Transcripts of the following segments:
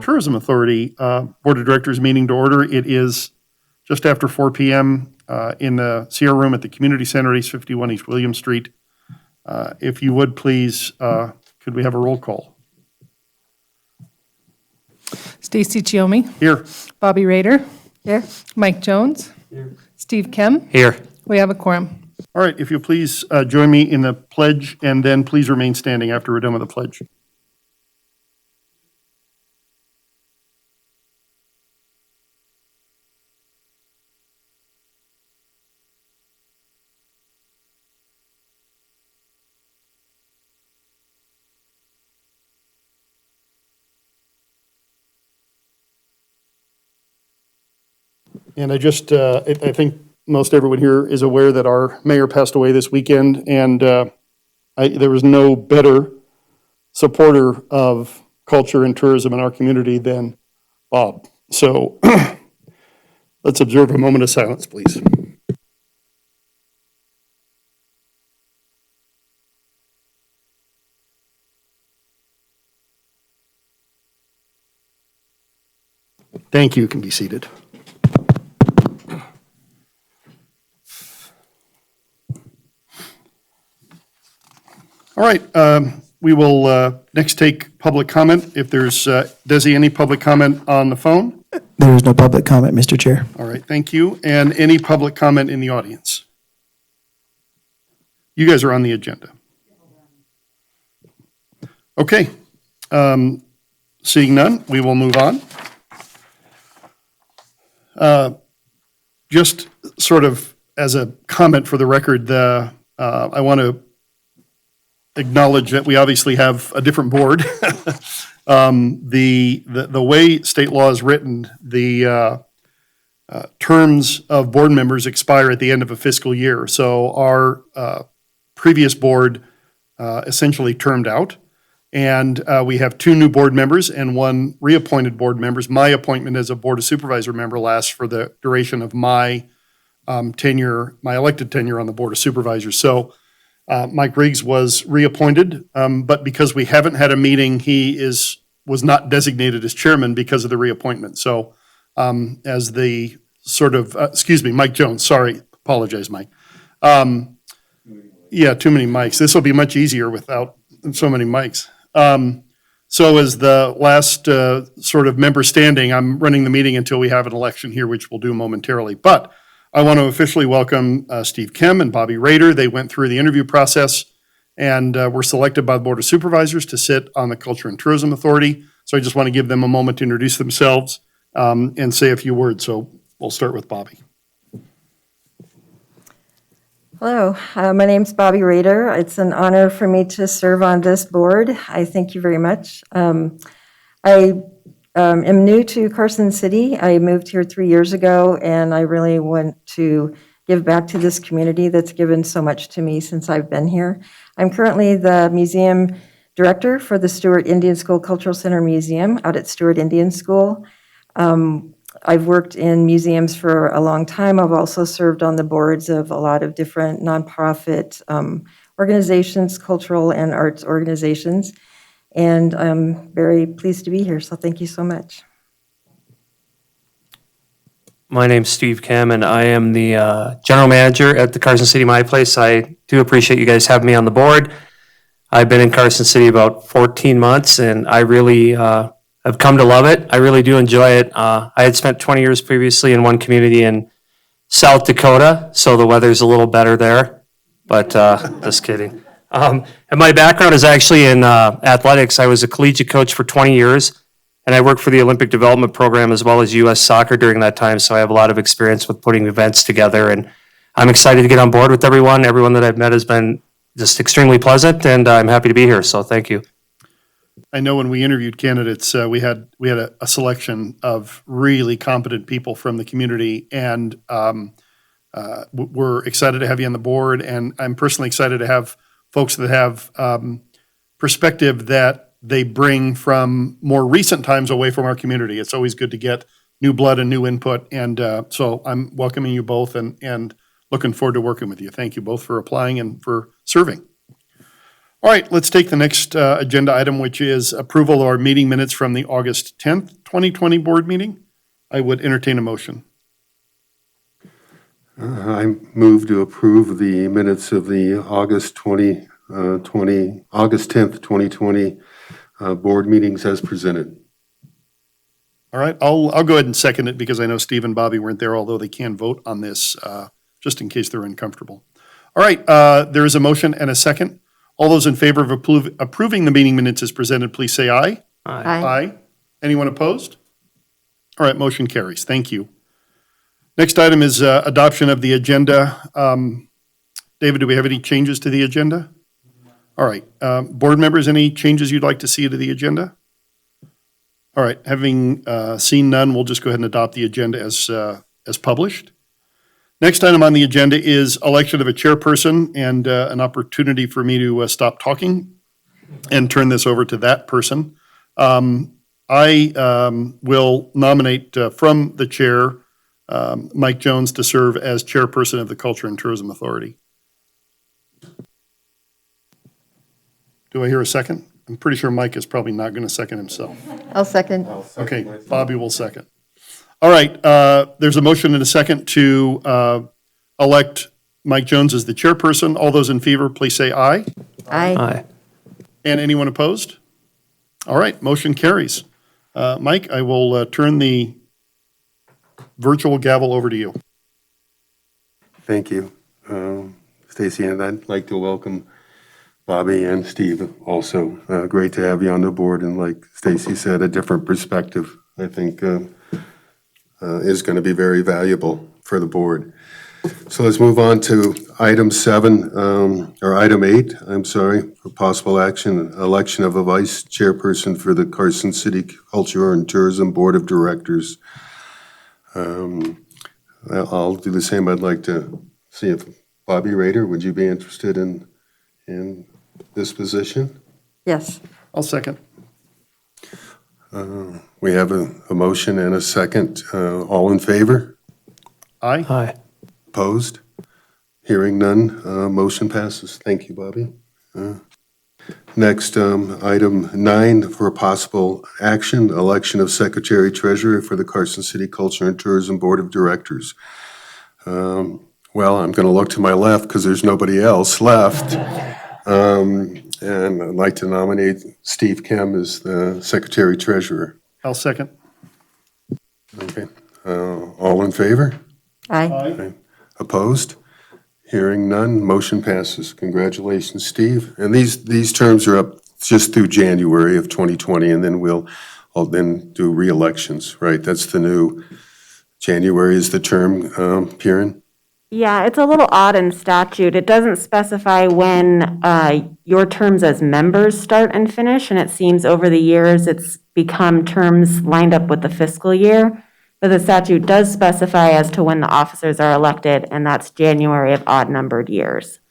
Tourism Authority Board of Directors meeting to order. It is just after 4 p.m. In the Sierra Room at the Community Center, East 51 East William Street. If you would please, could we have a roll call? Stacy Chiomi. Here. Bobby Rader. Here. Mike Jones. Here. Steve Kem. Here. We have a quorum. All right, if you'll please join me in the pledge, and then please remain standing after we're done with the pledge. And I think most everyone here is aware that our mayor passed away this weekend, and there was no better supporter of culture and tourism in our community than Bob. So let's observe a moment of silence, please. Thank you. You can be seated. All right, we will next take public comment. If there's, Desi, any public comment on the phone? There is no public comment, Mr. Chair. All right, thank you. And any public comment in the audience? You guys are on the agenda. Okay, seeing none, we will move on. Just sort of as a comment for the record, I want to acknowledge that we obviously have a different board. The way state law is written, the terms of board members expire at the end of a fiscal year. So our previous board essentially termed out, and we have 2 new board members and 1 reappointed board members. My appointment as a Board of Supervisor member lasts for the duration of my tenure, my elected tenure on the Board of Supervisors. So Mike Riggs was reappointed, but because we haven't had a meeting, he was not designated as chairman because of the reappointment. So as the sort of, Mike Jones, sorry, apologize, Mike. Yeah, too many mics. This will be much easier without so many mics. So as the last sort of member standing, I'm running the meeting until we have an election here, which we'll do momentarily. But I want to officially welcome Steve Kem and Bobby Rader. They went through the interview process and were selected by the Board of Supervisors to sit on the Culture and Tourism Authority. So I just want to give them a moment to introduce themselves and say a few words. So we'll start with Bobby. Hello, my name's Bobby Rader. It's an honor for me to serve on this board. I thank you very much. I am new to Carson City. I moved here 3 years ago, and I really want to give back to this community that's given so much to me since I've been here. I'm currently the museum director for the Stewart Indian School Cultural Center Museum out at Stewart Indian School. I've worked in museums for a long time. I've also served on the boards of a lot of different nonprofit organizations, cultural and arts organizations. And I'm very pleased to be here, so thank you so much. My name's Steve Kem, and I am the general manager at the Carson City My Place. I do appreciate you guys having me on the board. I've been in Carson City about 14 months, and I really have come to love it. I really do enjoy it. I had spent 20 years previously in one community in South Dakota, so the weather's a little better there, but just kidding. And my background is actually in athletics. I was a collegiate coach for 20 years, and I worked for the Olympic Development Program as well as U.S. Soccer during that time, so I have a lot of experience with putting events together, and I'm excited to get on board with everyone. Everyone that I've met has been just extremely pleasant, and I'm happy to be here, so thank you. I know when we interviewed candidates, we had a selection of really competent people from the community, and we're excited to have you on the board, and I'm personally excited to have folks that have perspective that they bring from more recent times away from our community. It's always good to get new blood and new input, and so I'm welcoming you both and looking forward to working with you. Thank you both for applying and for serving. All right, let's take the next agenda item, which is approval of our meeting minutes from the August 10th, 2020 board meeting. I would entertain a motion. I move to approve the minutes of the August 10th, 2020 board meetings as presented. All right, I'll go ahead and second it because I know Steve and Bobby weren't there, although they can vote on this, just in case they're uncomfortable. All right, there is a motion and a second. All those in favor of approving the meeting minutes as presented, please say aye. Aye. Anyone opposed? All right, motion carries. Thank you. Next item is adoption of the agenda. David, do we have any changes to the agenda? All right, board members, any changes you'd like to see to the agenda? All right, having seen none, we'll just go ahead and adopt the agenda as published. Next item on the agenda is election of a chairperson and an opportunity for me to stop talking and turn this over to that person. I will nominate from the chair, Mike Jones, to serve as chairperson of the Culture and Tourism Authority. Do I hear a second? I'm pretty sure Mike is probably not going to second himself. I'll second. Okay, Bobby will second. All right, there's a motion and a second to elect Mike Jones as the chairperson. All those in favor, please say aye. Aye. Aye. And anyone opposed? All right, motion carries. Mike, I will turn the virtual gavel over to you. Thank you, Stacy, and I'd like to welcome Bobby and Steve also. Great to have you on the board, and like Stacy said, a different perspective, I think, is going to be very valuable for the board. So let's move on to item 8, for possible action, election of a vice chairperson for the Carson City Culture and Tourism Board of Directors. I'll do the same. I'd like to see if Bobby Rader, would you be interested in this position? Yes. I'll second. We have a motion and a second. All in favor? Aye. Aye. Opposed? Hearing none, motion passes. Thank you, Bobby. Next, item 9 for possible action, election of Secretary Treasurer for the Carson City Culture and Tourism Board of Directors. Well, I'm going to look to my left because there's nobody else left. And I'd like to nominate Steve Kem as the Secretary Treasurer. I'll second. Okay. All in favor? Aye. Opposed? Hearing none, motion passes. Congratulations, Steve. And these terms are up just through January of 2020, and then I'll then do re-elections, right? That's the new, January is the term, Kieran? Yeah, it's a little odd in statute. It doesn't specify when your terms as members start and finish, and it seems over the years it's become terms lined up with the fiscal year. But the statute does specify as to when the officers are elected, and that's January of odd-numbered years.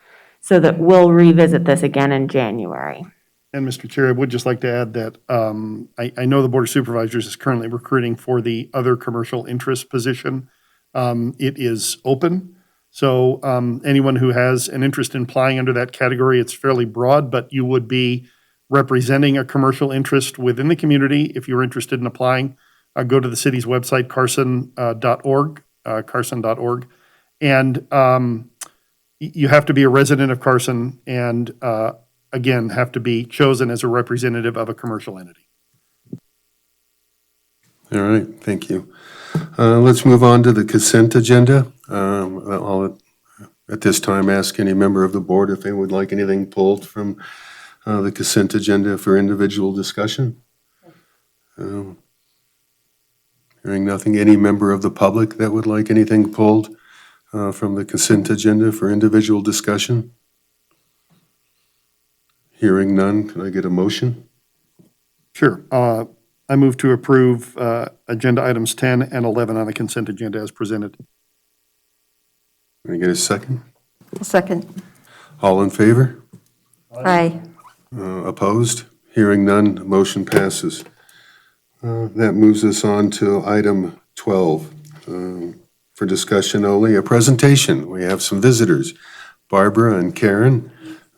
So that we'll revisit this again in January. And Mr. Chair, I would just like to add that I know the Board of Supervisors is currently recruiting for the other commercial interest position. It is open. So anyone who has an interest in applying under that category, it's fairly broad, but you would be representing a commercial interest within the community. If you're interested in applying, go to the city's website, carson.org, carson.org. And you have to be a resident of Carson and, again, have to be chosen as a representative of a commercial entity. All right, thank you. Let's move on to the consent agenda. I'll at this time ask any member of the board if they would like anything pulled from the consent agenda for individual discussion. Hearing nothing, any member of the public that would like anything pulled from the consent agenda for individual discussion? Hearing none, can I get a motion? Sure. I move to approve agenda items 10 and 11 on the consent agenda as presented. Can I get a second? I'll second. All in favor? Aye. Opposed? Hearing none, motion passes. That moves us on to item 12. For discussion only, a presentation. We have some visitors, Barbara and Karen.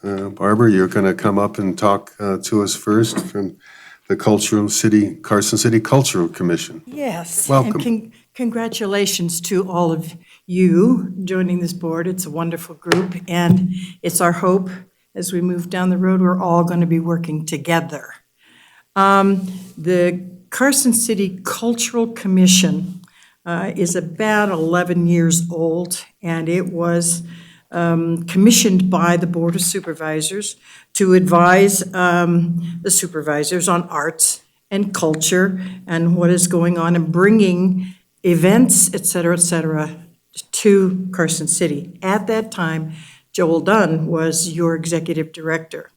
Barbara, you're going to come up and talk to us first from the Carson City Cultural Commission. Yes. Welcome. And congratulations to all of you joining this board. It's a wonderful group, and it's our hope as we move down the road, we're all going to be working together. The Carson City Cultural Commission is about 11 years old, and it was commissioned by the Board of Supervisors to advise the supervisors on arts and culture and what is going on and bringing events, et cetera, to Carson City. At that time, Joel Dunn was your executive director.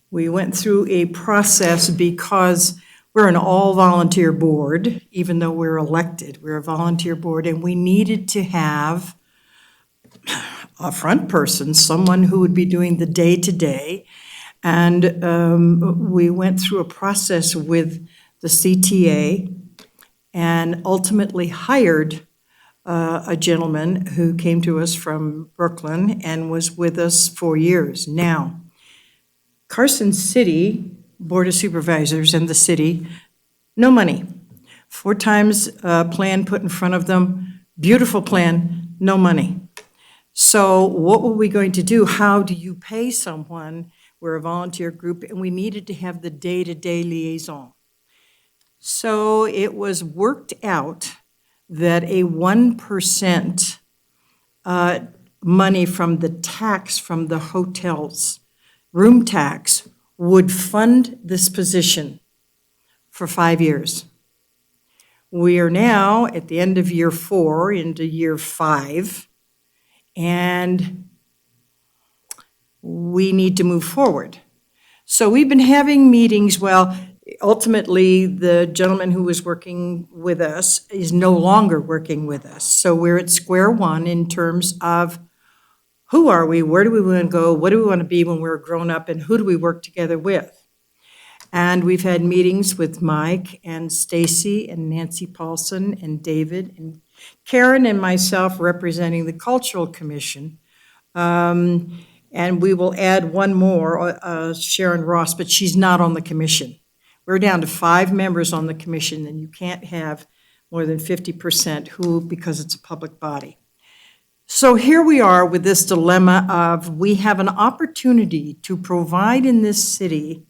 We went through a process because we're an all-volunteer board, even though we're elected. We're a volunteer board, and we needed to have a front person, someone who would be doing the day-to-day. And we went through a process with the CTA and ultimately hired a gentleman who came to us from Brooklyn and was with us for years. Now, Carson City Board of Supervisors and the city, no money. 4 times plan put in front of them, beautiful plan, no money. So what were we going to do? How do you pay someone? We're a volunteer group, and we needed to have the day-to-day liaison. So it was worked out that a 1% money from the tax from the hotels, room tax, would fund this position for 5 years. We are now at the end of year 4 into year 5, and we need to move forward. So we've been having meetings. Well, ultimately, the gentleman who was working with us is no longer working with us. So we're at square one in terms of who are we, where do we want to go, what do we want to be when we're grown up, and who do we work together with? And we've had meetings with Mike and Stacy and Nancy Paulson and David and Karen and myself representing the Cultural Commission. And we will add one more, Sharon Ross, but she's not on the commission. We're down to 5 members on the commission, and you can't have more than 50% because it's a public body. So here we are with this dilemma of we have an opportunity to provide in this city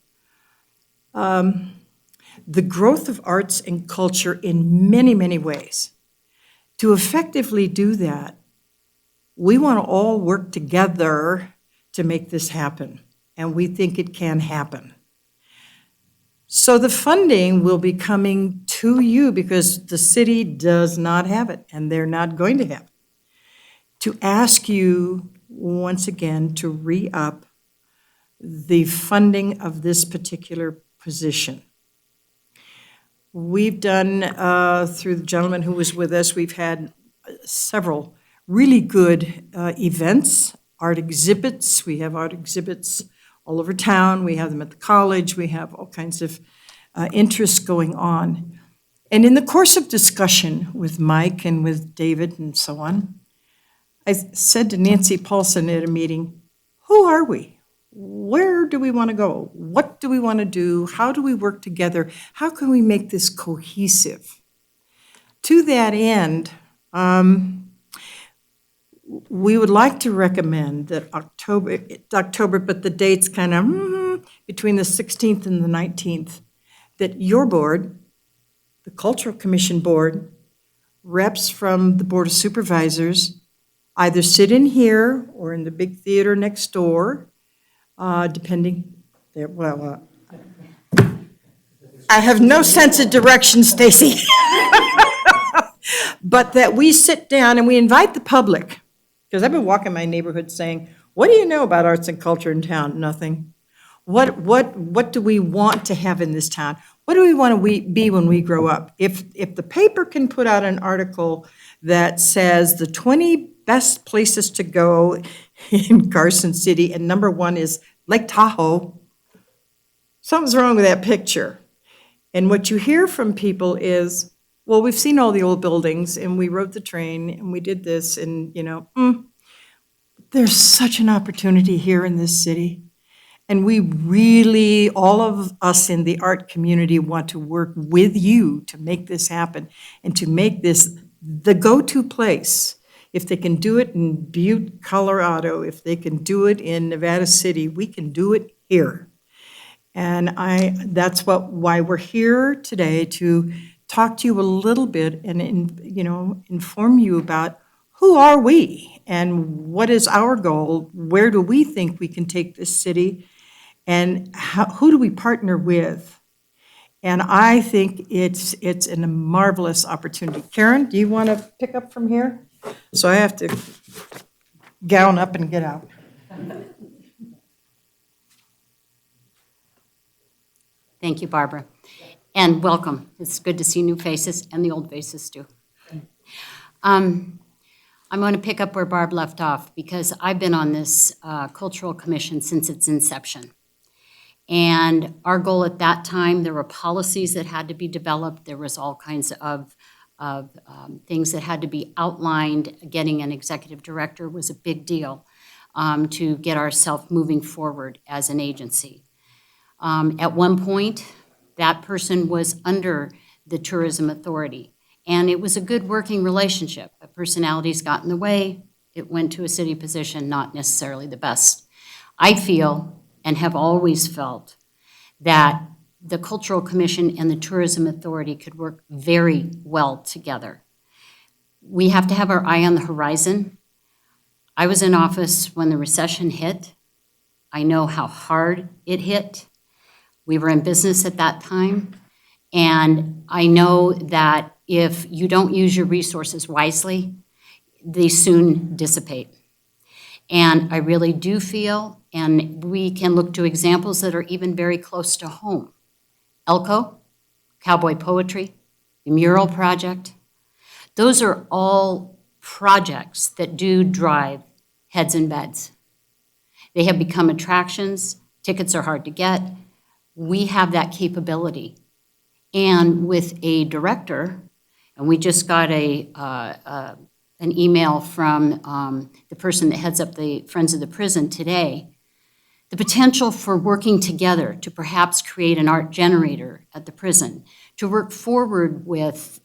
the growth of arts and culture in many, many ways. To effectively do that, we want to all work together to make this happen, and we think it can happen. So the funding will be coming to you because the city does not have it, and they're not going to have it. To ask you once again to re-up the funding of this particular position. We've done, through the gentleman who was with us, we've had several really good events, art exhibits. We have art exhibits all over town. We have them at the college. We have all kinds of interests going on. And in the course of discussion with Mike and with David and so on, I said to Nancy Paulson at a meeting, who are we? Where do we want to go? What do we want to do? How do we work together? How can we make this cohesive? To that end, we would like to recommend that October, but the date's kind of between the 16th and the 19th, that your board, the Cultural Commission Board, reps from the Board of Supervisors, either sit in here or in the big theater next door, depending. I have no sense of direction, Stacy. But that we sit down and we invite the public, because I've been walking my neighborhood saying, what do you know about arts and culture in town? Nothing. What do we want to have in this town? What do we want to be when we grow up? If the paper can put out an article that says the 20 best places to go in Carson City, and number 1 is Lake Tahoe, something's wrong with that picture. And what you hear from people is, well, we've seen all the old buildings, and we rode the train, and we did this, and, there's such an opportunity here in this city. And we really, all of us in the art community want to work with you to make this happen and to make this the go-to place. If they can do it in Butte, Colorado, if they can do it in Nevada City, we can do it here. And that's why we're here today, to talk to you a little bit and, inform you about who are we and what is our goal? Where do we think we can take this city? And who do we partner with? And I think it's a marvelous opportunity. Karen, do you want to pick up from here? So I have to gown up and get out. Thank you, Barbara. And welcome. It's good to see new faces and the old faces too. I'm going to pick up where Barb left off because I've been on this cultural commission since its inception. And our goal at that time, there were policies that had to be developed. There was all kinds of things that had to be outlined. Getting an executive director was a big deal to get ourselves moving forward as an agency. At one point, that person was under the Tourism Authority, and it was a good working relationship. But personalities got in the way. It went to a city position, not necessarily the best. I feel, and have always felt, that the Cultural Commission and the Tourism Authority could work very well together. We have to have our eye on the horizon. I was in office when the recession hit. I know how hard it hit. We were in business at that time, and I know that if you don't use your resources wisely, they soon dissipate. And I really do feel, and we can look to examples that are even very close to home. Elko, Cowboy Poetry, the Mural Project, those are all projects that do drive heads and beds. They have become attractions. Tickets are hard to get. We have that capability. And with a director, and we just got an email from the person that heads up the Friends of the Prison today, the potential for working together to perhaps create an art generator at the prison, to work forward with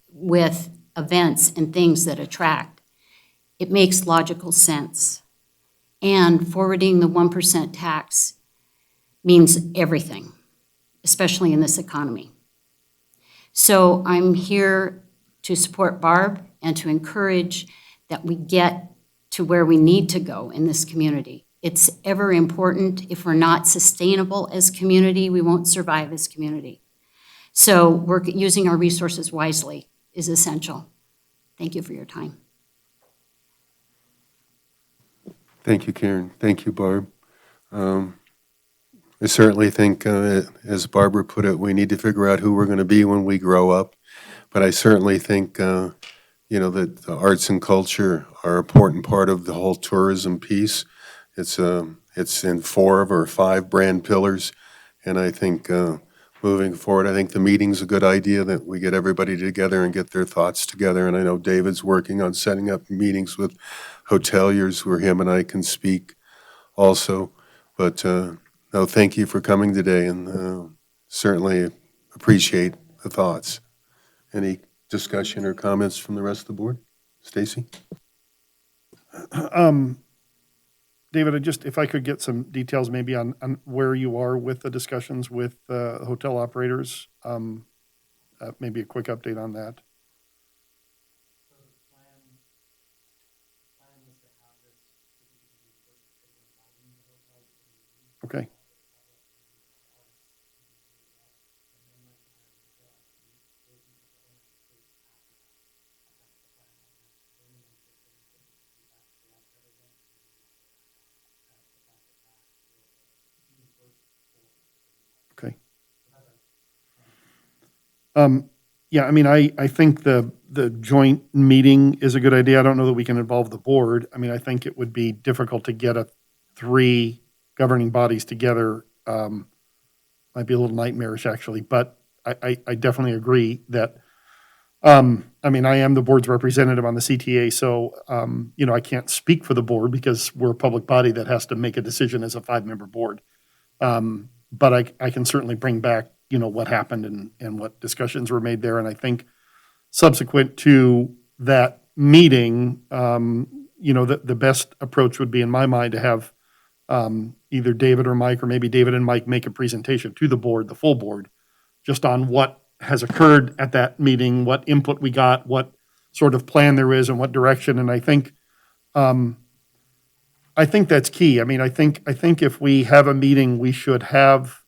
events and things that attract, it makes logical sense. And forwarding the 1% tax means everything, especially in this economy. So I'm here to support Barb and to encourage that we get to where we need to go in this community. It's ever important. If we're not sustainable as community, we won't survive as community. So using our resources wisely is essential. Thank you for your time. Thank you, Karen. Thank you, Barb. I certainly think, as Barbara put it, we need to figure out who we're going to be when we grow up. But I certainly think, that the arts and culture are an important part of the whole tourism piece. It's in 4 or 5 brand pillars, and I think moving forward, I think the meeting's a good idea, that we get everybody together and get their thoughts together. And I know David's working on setting up meetings with hoteliers where him and I can speak also. But no, thank you for coming today, and certainly appreciate the thoughts. Any discussion or comments from the rest of the board? Stacy? David, if I could get some details maybe on where you are with the discussions with hotel operators, maybe a quick update on that. Okay. Okay. Yeah, I mean, I think the joint meeting is a good idea. I don't know that we can involve the board. I mean, I think it would be difficult to get 3 governing bodies together. Might be a little nightmarish, actually, but I definitely agree that I I mean, I am the board's representative on the CTA, so, I can't speak for the board because we're a public body that has to make a decision as a 5-member board. But I can certainly bring back, what happened and what discussions were made there. And I think subsequent to that meeting, the best approach would be, in my mind, to have either David or Mike, or maybe David and Mike, make a presentation to the board, the full board, just on what has occurred at that meeting, what input we got, what sort of plan there is, and what direction. And I think that's key. I mean, I think if we have a meeting, we should have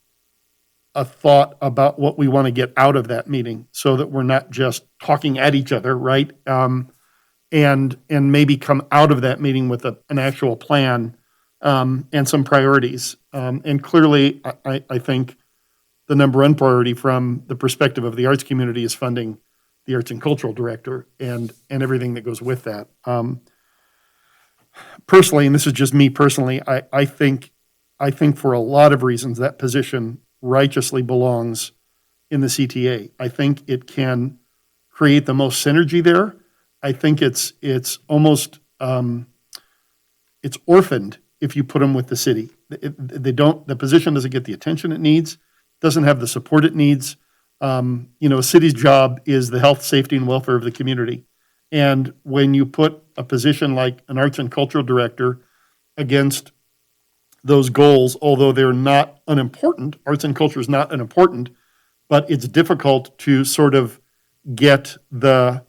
a thought about what we want to get out of that meeting, so that we're not just talking at each other, right? And maybe come out of that meeting with an actual plan and some priorities. And clearly, I think the number one priority from the perspective of the arts community is funding the arts and cultural director and everything that goes with that. Personally, and this is just me personally, I think for a lot of reasons that position righteously belongs in the CTA. I think it can create the most synergy there. I think it's almost it's orphaned if you put them with the city. The position doesn't get the attention it needs, doesn't have the support it needs. A city's job is the health, safety, and welfare of the community. And when you put a position like an arts and cultural director against those goals, although they're not unimportant, arts and culture is not unimportant, but it's difficult to sort of get the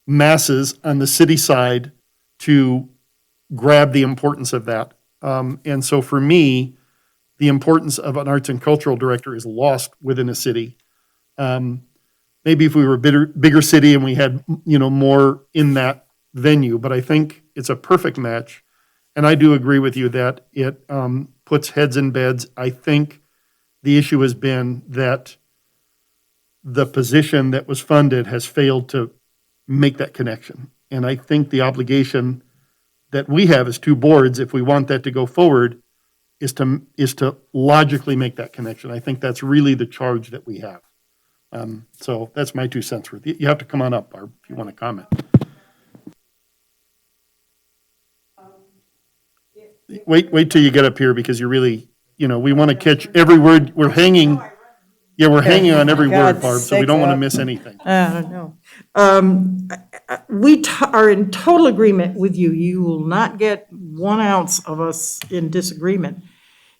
masses on the city side to grab the importance of that. And so for me, the importance of an arts and cultural director is lost within a city. Maybe if we were a bigger city and we had, more in that venue, but I think it's a perfect match. And I do agree with you that it puts heads in beds. I think the issue has been that the position that was funded has failed to make that connection. And I think the obligation that we have as two boards, if we want that to go forward, is to logically make that connection. I think that's really the charge that we have. So that's my 2 cents worth. You have to come on up, Barb, if you want to comment. Wait till you get up here, because you're really, we want to catch every word. We're hanging on every word, Barb, so we don't want to miss anything. No. We are in total agreement with you. You will not get 1 ounce of us in disagreement.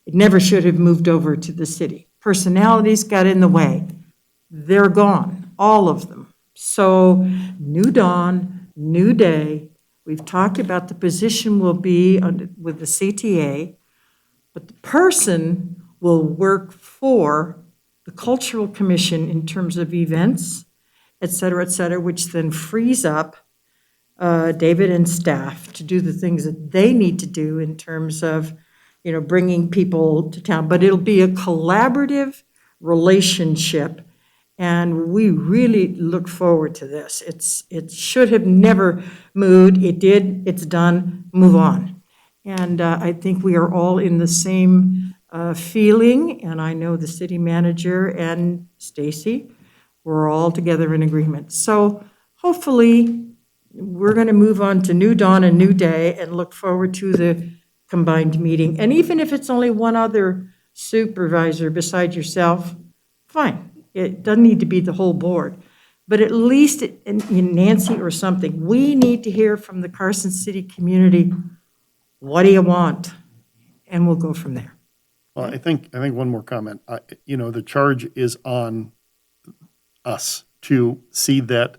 It never should have moved over to the city. Personalities got in the way. They're gone, all of them. So new dawn, new day. We've talked about the position will be with the CTA, but the person will work for the Cultural Commission in terms of events, et cetera, which then frees up David and staff to do the things that they need to do in terms of, bringing people to town. But it'll be a collaborative relationship, and we really look forward to this. It should have never moved. It did. It's done. Move on. And I think we are all in the same feeling, and I know the city manager and Stacy, we're all together in agreement. So hopefully we're going to move on to new dawn and new day and look forward to the combined meeting. And even if it's only one other supervisor beside yourself, fine. It doesn't need to be the whole board. But at least in Nancy or something, we need to hear from the Carson City community, what do you want? And we'll go from there. Well, I think one more comment. The charge is on us to see that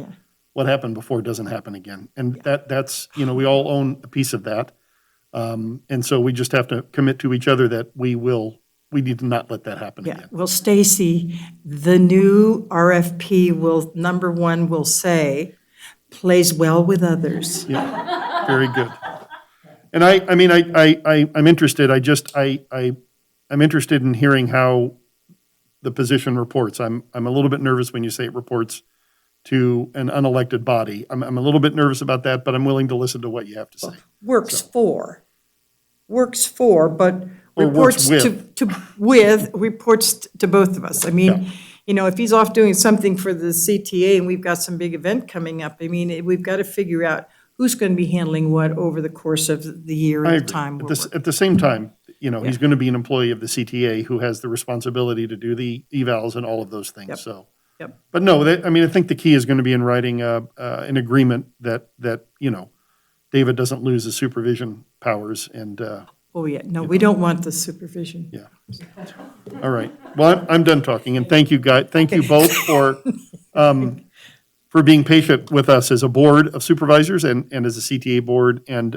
what happened before doesn't happen again. And that's, we all own a piece of that. And so we just have to commit to each other that we need to not let that happen again. Well, Stacy, the new RFP will say, plays well with others. Yeah, very good. And I'm interested. I'm interested in hearing how the position reports. I'm a little bit nervous when you say it reports to an unelected body. I'm a little bit nervous about that, but I'm willing to listen to what you have to say. Works for, but Or reports works reports to both of us. I mean, you know, if he's off doing something for the CTA and we've got some big event coming up, I mean, we've got to figure out who's going to be handling what over the course of the year I and the agree. time. we're working. At the same time, you know, he's going to be an employee of the CTA who has the responsibility to do the evals and all of those things, Yep. so. Yep. But no, I mean, I think the key is going to be in writing an agreement that, you know, David doesn't lose his supervision powers and, Oh, yeah, no, we don't want the supervision. yeah. All right. Well, I'm done talking, and thank you, thank you both for being patient with us as a board of supervisors and as a CTA board. And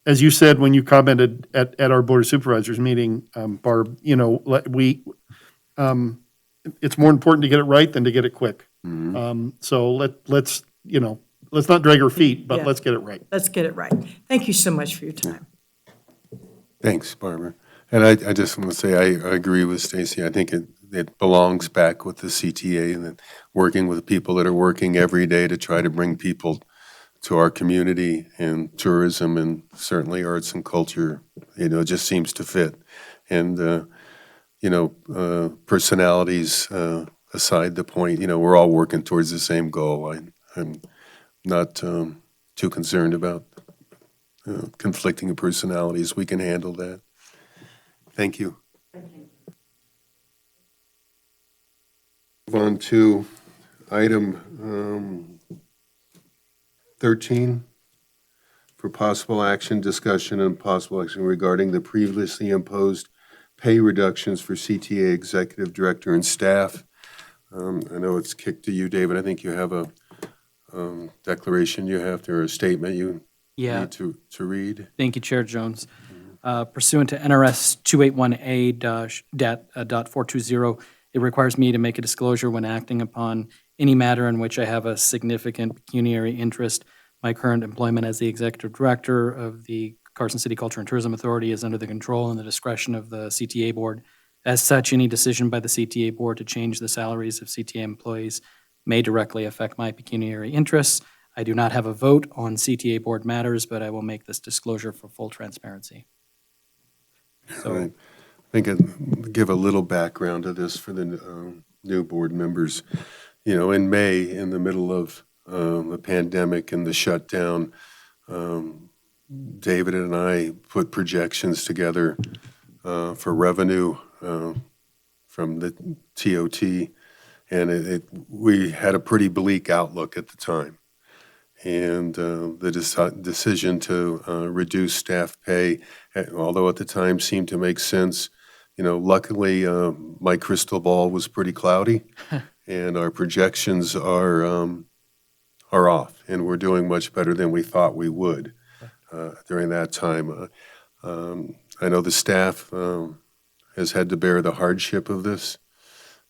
as you said, when you commented at our Board of Supervisors meeting, Barb, you know, it's more important to get it right than to get it quick. So let's, you know, let's not drag our feet, but Yeah. let's get it right. Let's get it right. Thank you so much for your time. Thanks, Barbara. And I just want to say, I agree with Stacy. I think it belongs back with the CTA and then working with people that are working every day to try to bring people to our community and tourism and certainly arts and culture, you know, it just seems to fit. And, you know, personalities aside the point, you know, we're all working towards the same goal. I'm not too concerned about conflicting personalities. We can handle that. Thank you. Move on to item 13 for possible action, discussion, and possible action regarding the previously imposed pay reductions for CTA executive director and staff. I know it's kicked to you, David. I think you have a declaration you have to, or a statement you need to read. Thank you, Chair Jones. Pursuant to NRS 281A.420, it requires me to make a disclosure when acting upon any matter in which I have a significant pecuniary interest. My current employment as the Executive Director of the Carson City Culture and Tourism Authority is under the control and the discretion of the CTA Board. As such, any decision by the CTA Board to change the salaries of CTA employees may directly affect my pecuniary interests. I do not have a vote on CTA Board matters, but I will make this disclosure for full transparency. I think I'd give a little background to this for the new board members. You know, in May, in the middle of the pandemic and the shutdown, David and I put projections together for revenue from the TOT, and we had a pretty bleak outlook at the time. And the decision to reduce staff pay, although at the time seemed to make sense, you know, luckily my crystal ball was pretty cloudy, and our projections are off, and we're doing much better than we thought we would during that time. I know the staff has had to bear the hardship of this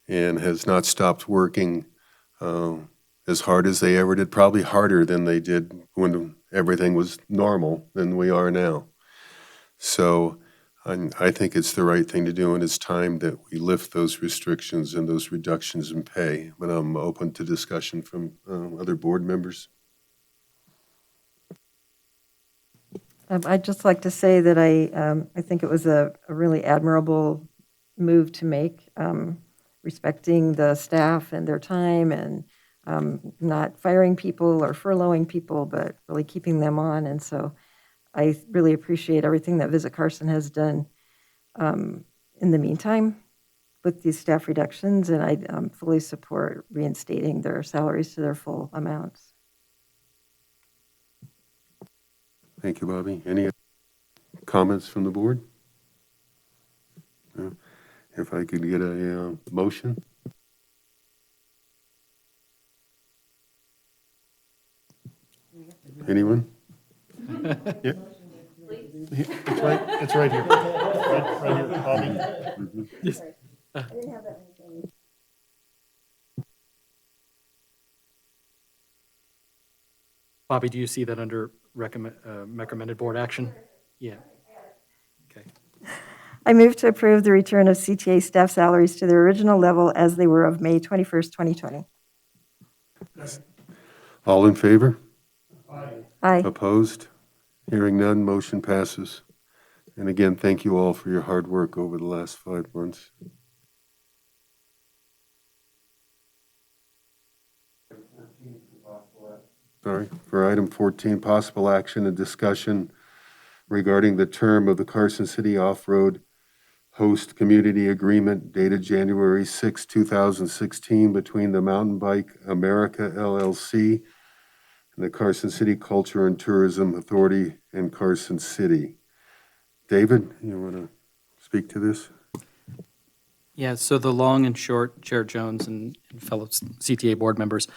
and has not stopped working as hard as they ever did, probably harder than they did when everything was normal than we are now. So I think it's the right thing to do, and it's time that we lift those restrictions and those reductions in pay. But I'm open to discussion from other board members. I'd just like to say that I think it was a really admirable move to make, respecting the staff and their time and not firing people or furloughing people, but really keeping them on. And so I really appreciate everything that Visit Carson has done in the meantime with these staff reductions, and I fully support reinstating their salaries to their full amounts. Thank you, Bobby. Any comments from the board? If I could get a motion? Anyone? Yeah. It's right here. Right here, Bobby. Bobby, do you see that under recommended board action? Yeah. Okay. I move to approve the return of CTA staff salaries to their original level as they were of May 21st, 2020. All in favor? Aye. Opposed? Hearing none, motion passes. And again, thank you all for your hard work over the last 5 months. for item 14, possible action and discussion regarding the term of the Carson City Off-Road Host Community Agreement dated January 6, 2016 between the Mountain Bike America LLC and the Carson City Culture and Tourism Authority in Carson City. David, you want to speak to this? Yeah, so the long and short, Chair Jones and fellow CTA board members,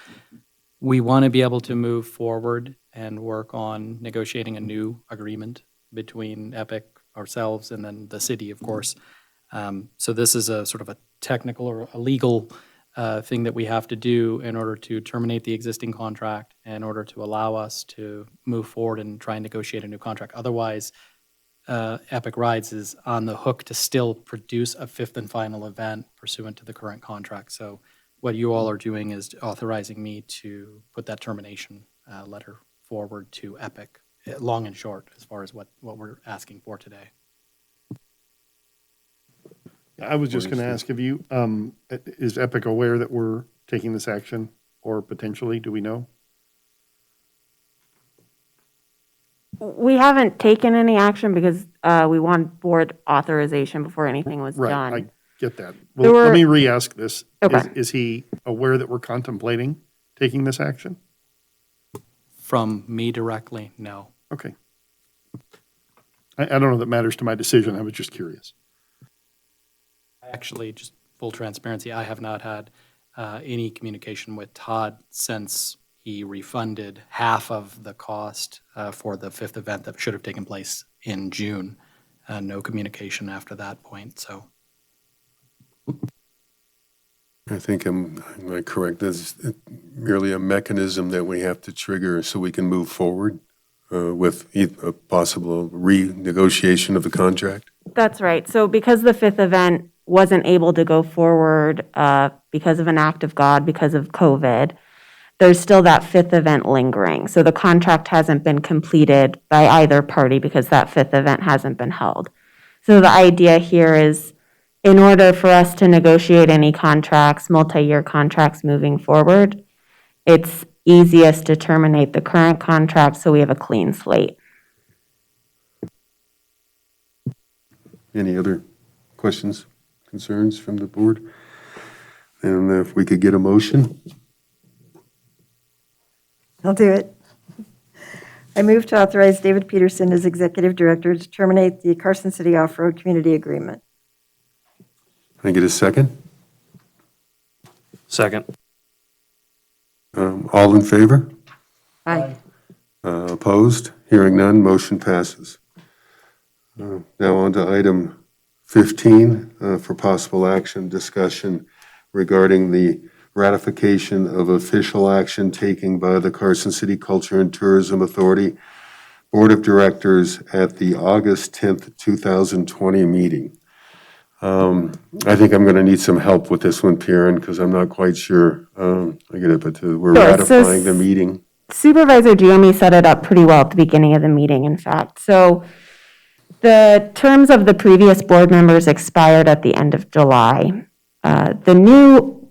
we want to be able to move forward and work on negotiating a new agreement between Epic, ourselves, and then the city, of course. So this is a sort of a technical or a legal thing that we have to do in order to terminate the existing contract, in order to allow us to move forward and try and negotiate a new contract. Otherwise, Epic Rides is on the hook to still produce a fifth and final event pursuant to the current contract. So what you all are doing is authorizing me to put that termination letter forward to Epic, long and short, as far as what we're asking for today. I was just going to ask, have you, is Epic aware that we're taking this action, or potentially, do we know? We haven't taken any action because we want board authorization before anything was Right, done. I get that. There Well, let were- me re-ask this. Okay. Is he aware that we're contemplating taking this action? From me directly, no. Okay. I don't know that matters to my decision, I was just curious. Actually, just full transparency, I have not had any communication with Todd since he refunded half of the cost for the fifth event that should have taken place in June. No communication after that point, so. I think am I correct? This is merely a mechanism that we have to trigger so we can move forward with a possible renegotiation of the contract? That's right. So because the fifth event wasn't able to go forward because of an act of God, because of COVID, there's still that fifth event lingering. So the contract hasn't been completed by either party because that fifth event hasn't been held. So the idea here is, in order for us to negotiate any contracts, multi-year contracts moving forward, it's easiest to terminate the current contract so we have a clean slate. Any other questions, concerns from the board? And if we could get a motion? I'll do it. I move to authorize David Peterson as Executive Director to terminate the Carson City Off-Road Community Agreement. Can I get a second? Second. All in favor? Aye. Opposed? Hearing none, motion passes. Now on to item 15 for possible action discussion regarding the ratification of official action taken by the Carson City Culture and Tourism Authority Board of Directors at the August 10th, 2020 meeting. I think I'm going to need some help with this one, Karen, because I'm not quite sure. I get it, but we're Sure, so ratifying the meeting. Supervisor Giommi set it up pretty well at the beginning of the meeting, in fact. So the terms of the previous board members expired at the end of July. The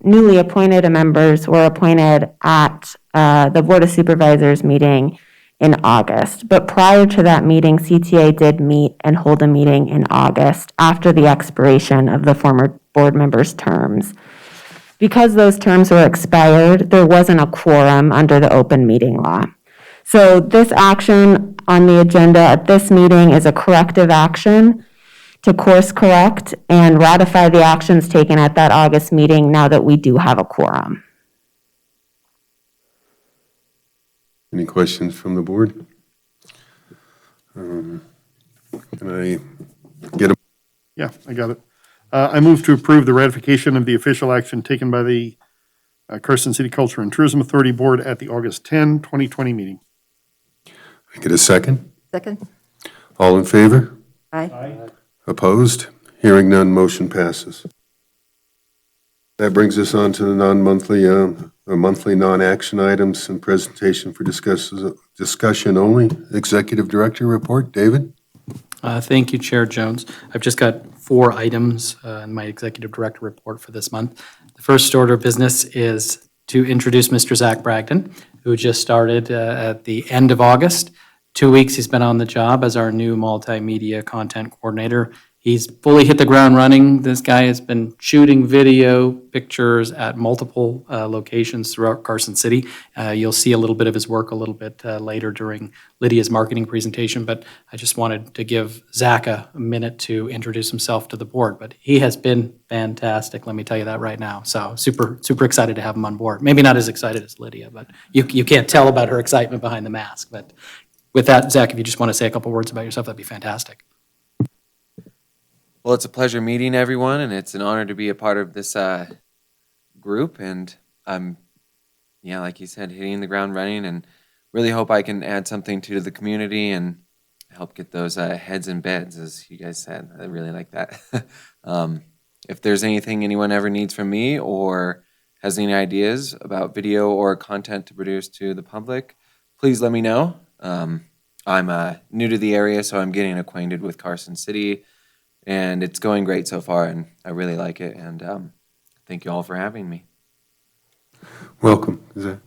newly appointed members were appointed at the Board of Supervisors meeting in August. But prior to that meeting, CTA did meet and hold a meeting in August after the expiration of the former board members' terms. Because those terms were expired, there wasn't a quorum under the open meeting law. So this action on the agenda at this meeting is a corrective action to course correct and ratify the actions taken at that August meeting now that we do have a quorum. Any questions from the board? Can I get a, Yeah, I got it. I move to approve the ratification of the official action taken by the Carson City Culture and Tourism Authority Board at the August 10, 2020 meeting. I get a second? Second? All in favor? Aye. Opposed? Hearing none, motion passes. That brings us on to the monthly non-action items and presentation for discussion only. Executive Director report, David? Thank you, Chair Jones. I've just got 4 items in my Executive Director report for this month. The first order of business is to introduce Mr. Zach Bragdon, who just started at the end of August. 2 weeks he's been on the job as our new multimedia content coordinator. He's fully hit the ground running. This guy has been shooting video, pictures at multiple locations throughout Carson City. You'll see a little bit of his work a little bit later during Lydia's marketing presentation, but I just wanted to give Zach a minute to introduce himself to the board. But he has been fantastic, let me tell you that right now. So super, super excited to have him on board. Maybe not as excited as Lydia, but you can't tell about her excitement behind the mask. But with that, Zach, if you just want to say a couple words about yourself, that'd be fantastic. Well, it's a pleasure meeting everyone, and it's an honor to be a part of this group. And I'm, like you said, hitting the ground running, and really hope I can add something to the community and help get those heads in beds, as you guys said. I really like that. If there's anything anyone ever needs from me or has any ideas about video or content to produce to the public, please let me know. I'm new to the area, so I'm getting acquainted with Carson City. And it's going great so far, and I really like it. And thank you all for having me. Welcome, Zach.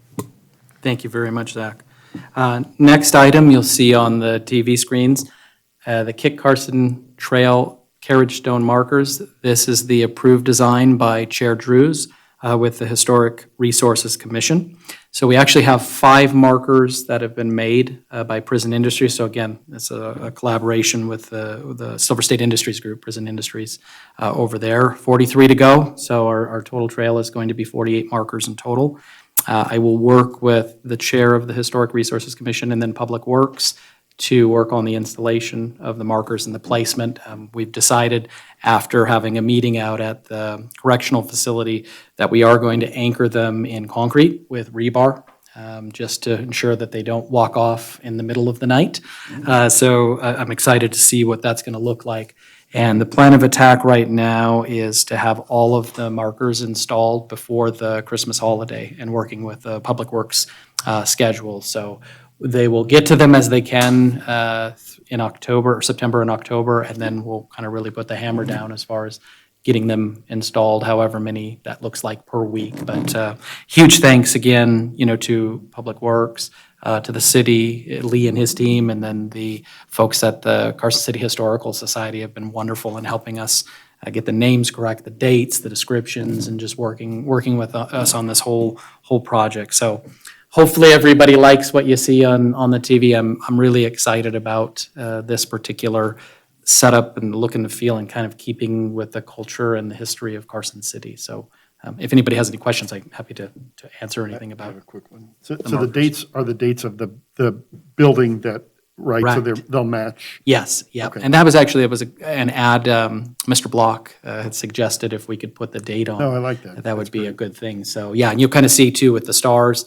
Thank you very much, Zach. Next item you'll see on the TV screens, the Kit Carson Trail carriage stone markers. This is the approved design by Chair Drews with the Historic Resources Commission. So we actually have 5 markers that have been made by Prison Industries. So again, it's a collaboration with the Silver State Industries Group, Prison Industries over there. 43 to go, so our total trail is going to be 48 markers in total. I will work with the chair of the Historic Resources Commission and then Public Works to work on the installation of the markers and the placement. We've decided after having a meeting out at the correctional facility that we are going to anchor them in concrete with rebar, just to ensure that they don't walk off in the middle of the night. So I'm excited to see what that's going to look like. And the plan of attack right now is to have all of the markers installed before the Christmas holiday and working with the Public Works schedule. So they will get to them as they can in October, or September and October, and then we'll kind of really put the hammer down as far as getting them installed, however many that looks like per week. But huge thanks again, to Public Works, to the city, Lee and his team, and then the folks at the Carson City Historical Society have been wonderful in helping us get the names correct, the dates, the descriptions, and just working with us on this whole project. So hopefully everybody likes what you see on the TV. I'm really excited about this particular setup and the look and the feel and kind of keeping with the culture and the history of Carson City. So if anybody has any questions, I'm happy to answer anything about it. A quick one. So the dates are the dates of the building that, right? So Correct. they'll match. Yes, yeah. Okay. And that was actually, an ad Mr. Block had suggested if we could put the date on. No, I like that. That would That's be a great. good thing. So, yeah, and you'll kind of see too with the stars,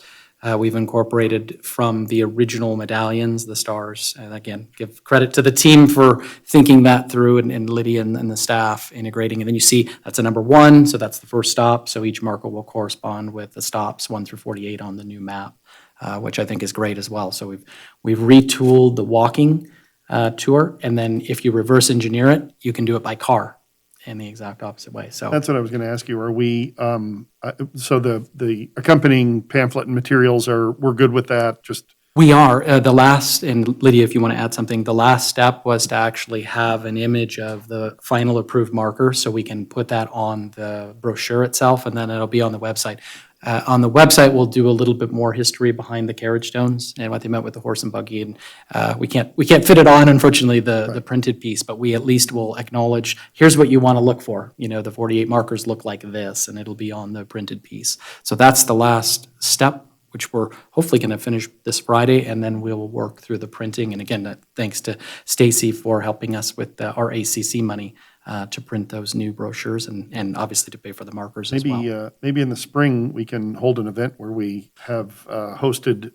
we've incorporated from the original medallions, the stars. And again, give credit to the team for thinking that through and Lydia and the staff integrating. And then you see that's a number 1, so that's the first stop. So each marker will correspond with the stops 1 through 48 on the new map, which I think is great as well. So we've retooled the walking tour, and then if you reverse engineer it, you can do it by car in the exact opposite way. So That's what I was going to ask you. Are we, so the accompanying pamphlet and materials we're good with that? Just we are. The last, and Lydia, if you want to add something, the last step was to actually have an image of the final approved marker so we can put that on the brochure itself, and then it'll be on the website. On the website, we'll do a little bit more history behind the carriage stones and what they meant with the horse and buggy. And we can't fit it on, unfortunately, the printed piece, but we at least will acknowledge, here's what you want to look for. The 48 markers look like this, and it'll be on the printed piece. So that's the last step, which we're hopefully going to finish this Friday, and then we'll work through the printing. And again, thanks to Stacy for helping us with our ACC money to print those new brochures and obviously to pay for the markers as well. maybe in the spring, we can hold an event where we have hosted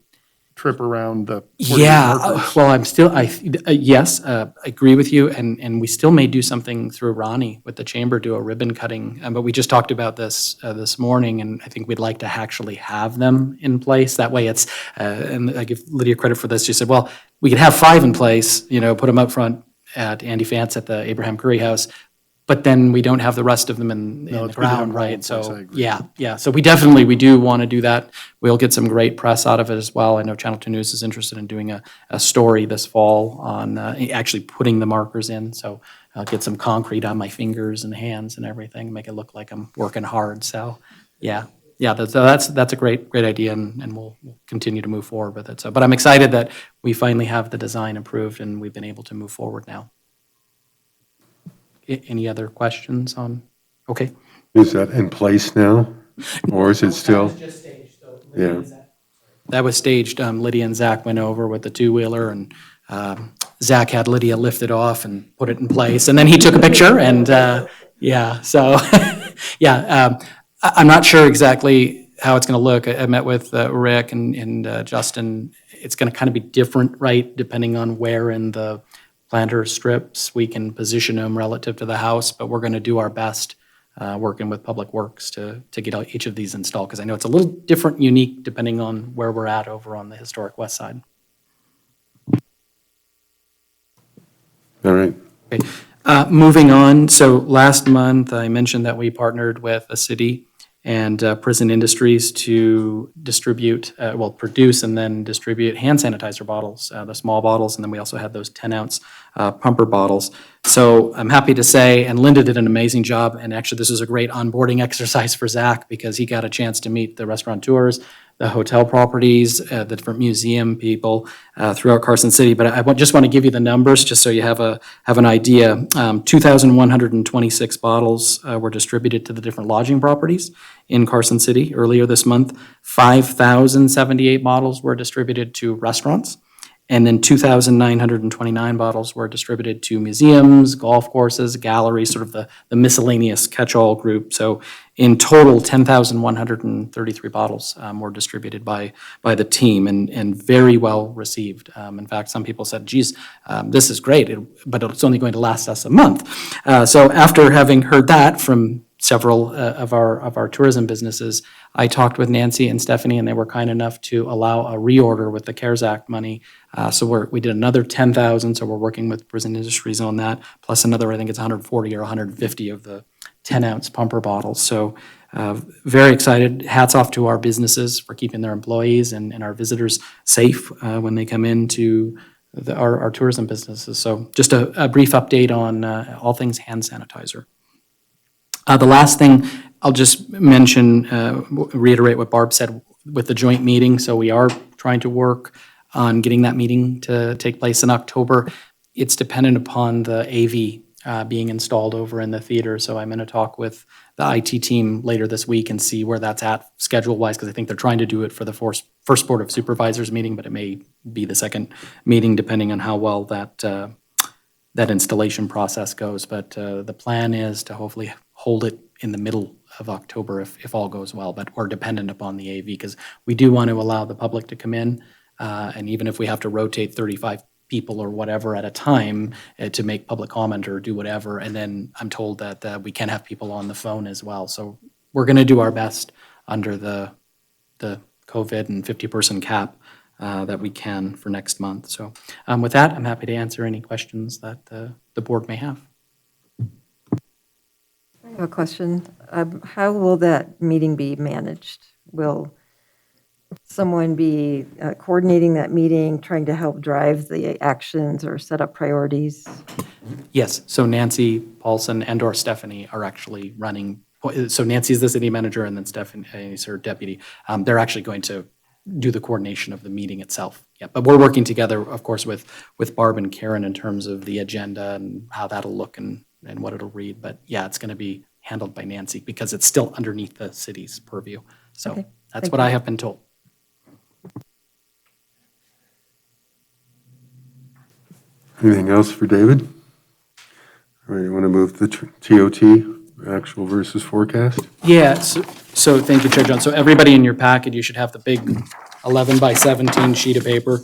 trip around the 48 Yeah, markers. well, yes, I agree with you, and we still may do something through Ronnie with the chamber, do a ribbon cutting, but we just talked about this morning, and I think we'd like to actually have them in place. That way it's, and I give Lydia credit for this, she said, well, we could have 5 in place, put them up front at Andy Fantz at the Abraham Curry House, but then we don't have the rest of them in No, the it's good to have ground, them all in right? place, I So, agree. yeah. So we do want to do that. We'll get some great press out of it as well. I know Channel 2 News is interested in doing a story this fall on actually putting the markers in. So I'll get some concrete on my fingers and hands and everything, make it look like I'm working hard. So, yeah. That's a great idea, and we'll continue to move forward with it. So, but I'm excited that we finally have the design approved and we've been able to move forward now. Any other questions on, okay? Is that in place now? Or is it still? Yeah. That was staged. Lydia and Zach went over with the two-wheeler, and Zach had Lydia lift it off and put it in place, and then he took a picture, and yeah, so, yeah. I'm not sure exactly how it's going to look. I met with Rick and Justin. It's going to kind of be different, right, depending on where in the planter strips we can position them relative to the house, but we're going to do our best working with Public Works to get each of these installed, because I know it's a little different, unique, depending on where we're at over on the historic west side. All right. Okay. Moving on, so last month I mentioned that we partnered with a city and Prison Industries to distribute, produce and then distribute hand sanitizer bottles, the small bottles, and then we also had those 10-ounce pumper bottles. So I'm happy to say, and Linda did an amazing job, and actually this is a great onboarding exercise for Zach because he got a chance to meet the restaurateurs, the hotel properties, the different museum people throughout Carson City. But I just want to give you the numbers just so you have an idea. 2,126 bottles were distributed to the different lodging properties in Carson City earlier this month. 5,078 bottles were distributed to restaurants. And then 2,929 bottles were distributed to museums, golf courses, galleries, sort of the miscellaneous catch-all group. So in total, 10,133 bottles were distributed by the team and very well received. In fact, some people said, geez, this is great, but it's only going to last us a month. So after having heard that from several of our tourism businesses, I talked with Nancy and Stephanie, and they were kind enough to allow a reorder with the CARES Act money. So we did another 10,000, so we're working with Prison Industries on that, plus another, I think it's 140 or 150 of the 10-ounce pumper bottles. So very excited. Hats off to our businesses for keeping their employees and our visitors safe when they come into our tourism businesses. So just a brief update on all things hand sanitizer. The last thing I'll just mention, reiterate what Barb said with the joint meeting. So we are trying to work on getting that meeting to take place in October. It's dependent upon the AV being installed over in the theater. So I'm going to talk with the IT team later this week and see where that's at schedule-wise, because I think they're trying to do it for the first Board of Supervisors meeting, but it may be the second meeting depending on how well that installation process goes. But the plan is to hopefully hold it in the middle of October if all goes well, but we're dependent upon the AV because we do want to allow the public to come in, and even if we have to rotate 35 people or whatever at a time to make public comment or do whatever, and then I'm told that we can have people on the phone as well. So we're going to do our best under the COVID and 50-person cap that we can for next month. So with that, I'm happy to answer any questions that the board may have. I have a question. How will that meeting be managed? Will someone be coordinating that meeting, trying to help drive the actions or set up priorities? Yes, so Nancy Paulson and/or Stephanie are actually running. So Nancy's the city manager, and then Stephanie is her deputy. They're actually going to do the coordination of the meeting itself. Yeah, but we're working together, of course, with Barb and Karen in terms of the agenda and how that'll look and what it'll read. But yeah, it's going to be handled by Nancy because it's still underneath the city's purview. So Okay, that's what I have been told. Anything else for David? All right, you want to move the TOT, actual versus forecast? Yeah, so thank you, Chair John. So everybody in your packet, you should have the big 11 by 17 sheet of paper.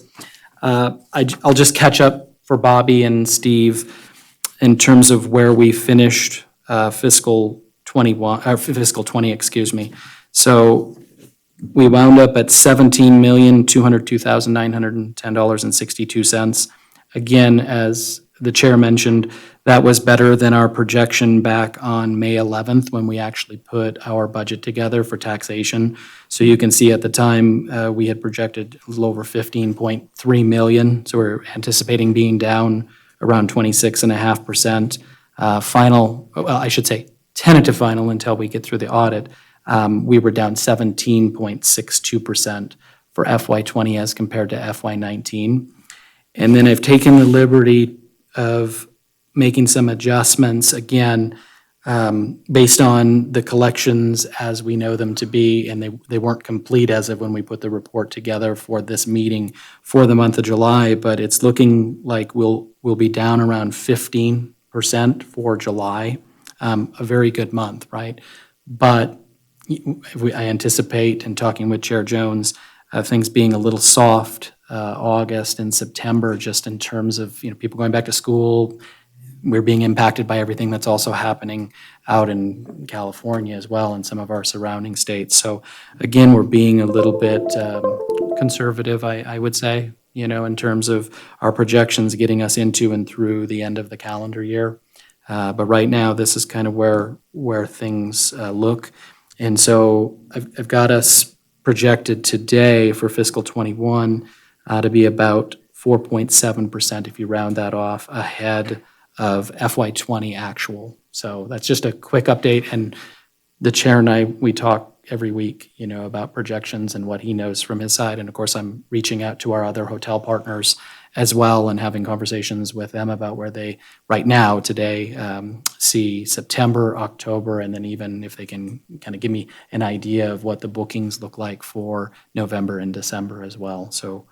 I'll just catch up for Bobby and Steve in terms of where we finished fiscal 20, excuse me. So we wound up at $17,202,910.62. Again, as the chair mentioned, that was better than our projection back on May 11th when we actually put our budget together for taxation. So you can see at the time, we had projected a little over 15.3 million. So we're anticipating being down around 26.5%. Final, well, I should say tentative final until we get through the audit, we were down 17.62% for FY20 as compared to FY19. And then I've taken the liberty of making some adjustments, again, based on the collections as we know them to be, and they weren't complete as of when we put the report together for this meeting for the month of July, but it's looking like we'll be down around 15% for July. A very good month, right? But I anticipate, in talking with Chair Jones, things being a little soft August and September, just in terms of people going back to school. We're being impacted by everything that's also happening out in California as well and some of our surrounding states. So again, we're being a little bit conservative, I would say, in terms of our projections getting us into and through the end of the calendar year. But right now, this is kind of where things look. And so I've got us projected today for fiscal '21 to be about 4.7%, if you round that off, ahead of FY20 actual. So that's just a quick update. And the chair and I, we talk every week, about projections and what he knows from his side. And of course, I'm reaching out to our other hotel partners as well and having conversations with them about where they, right now, today, see September, October, and then even if they can kind of give me an idea of what the bookings look like for November and December as well. So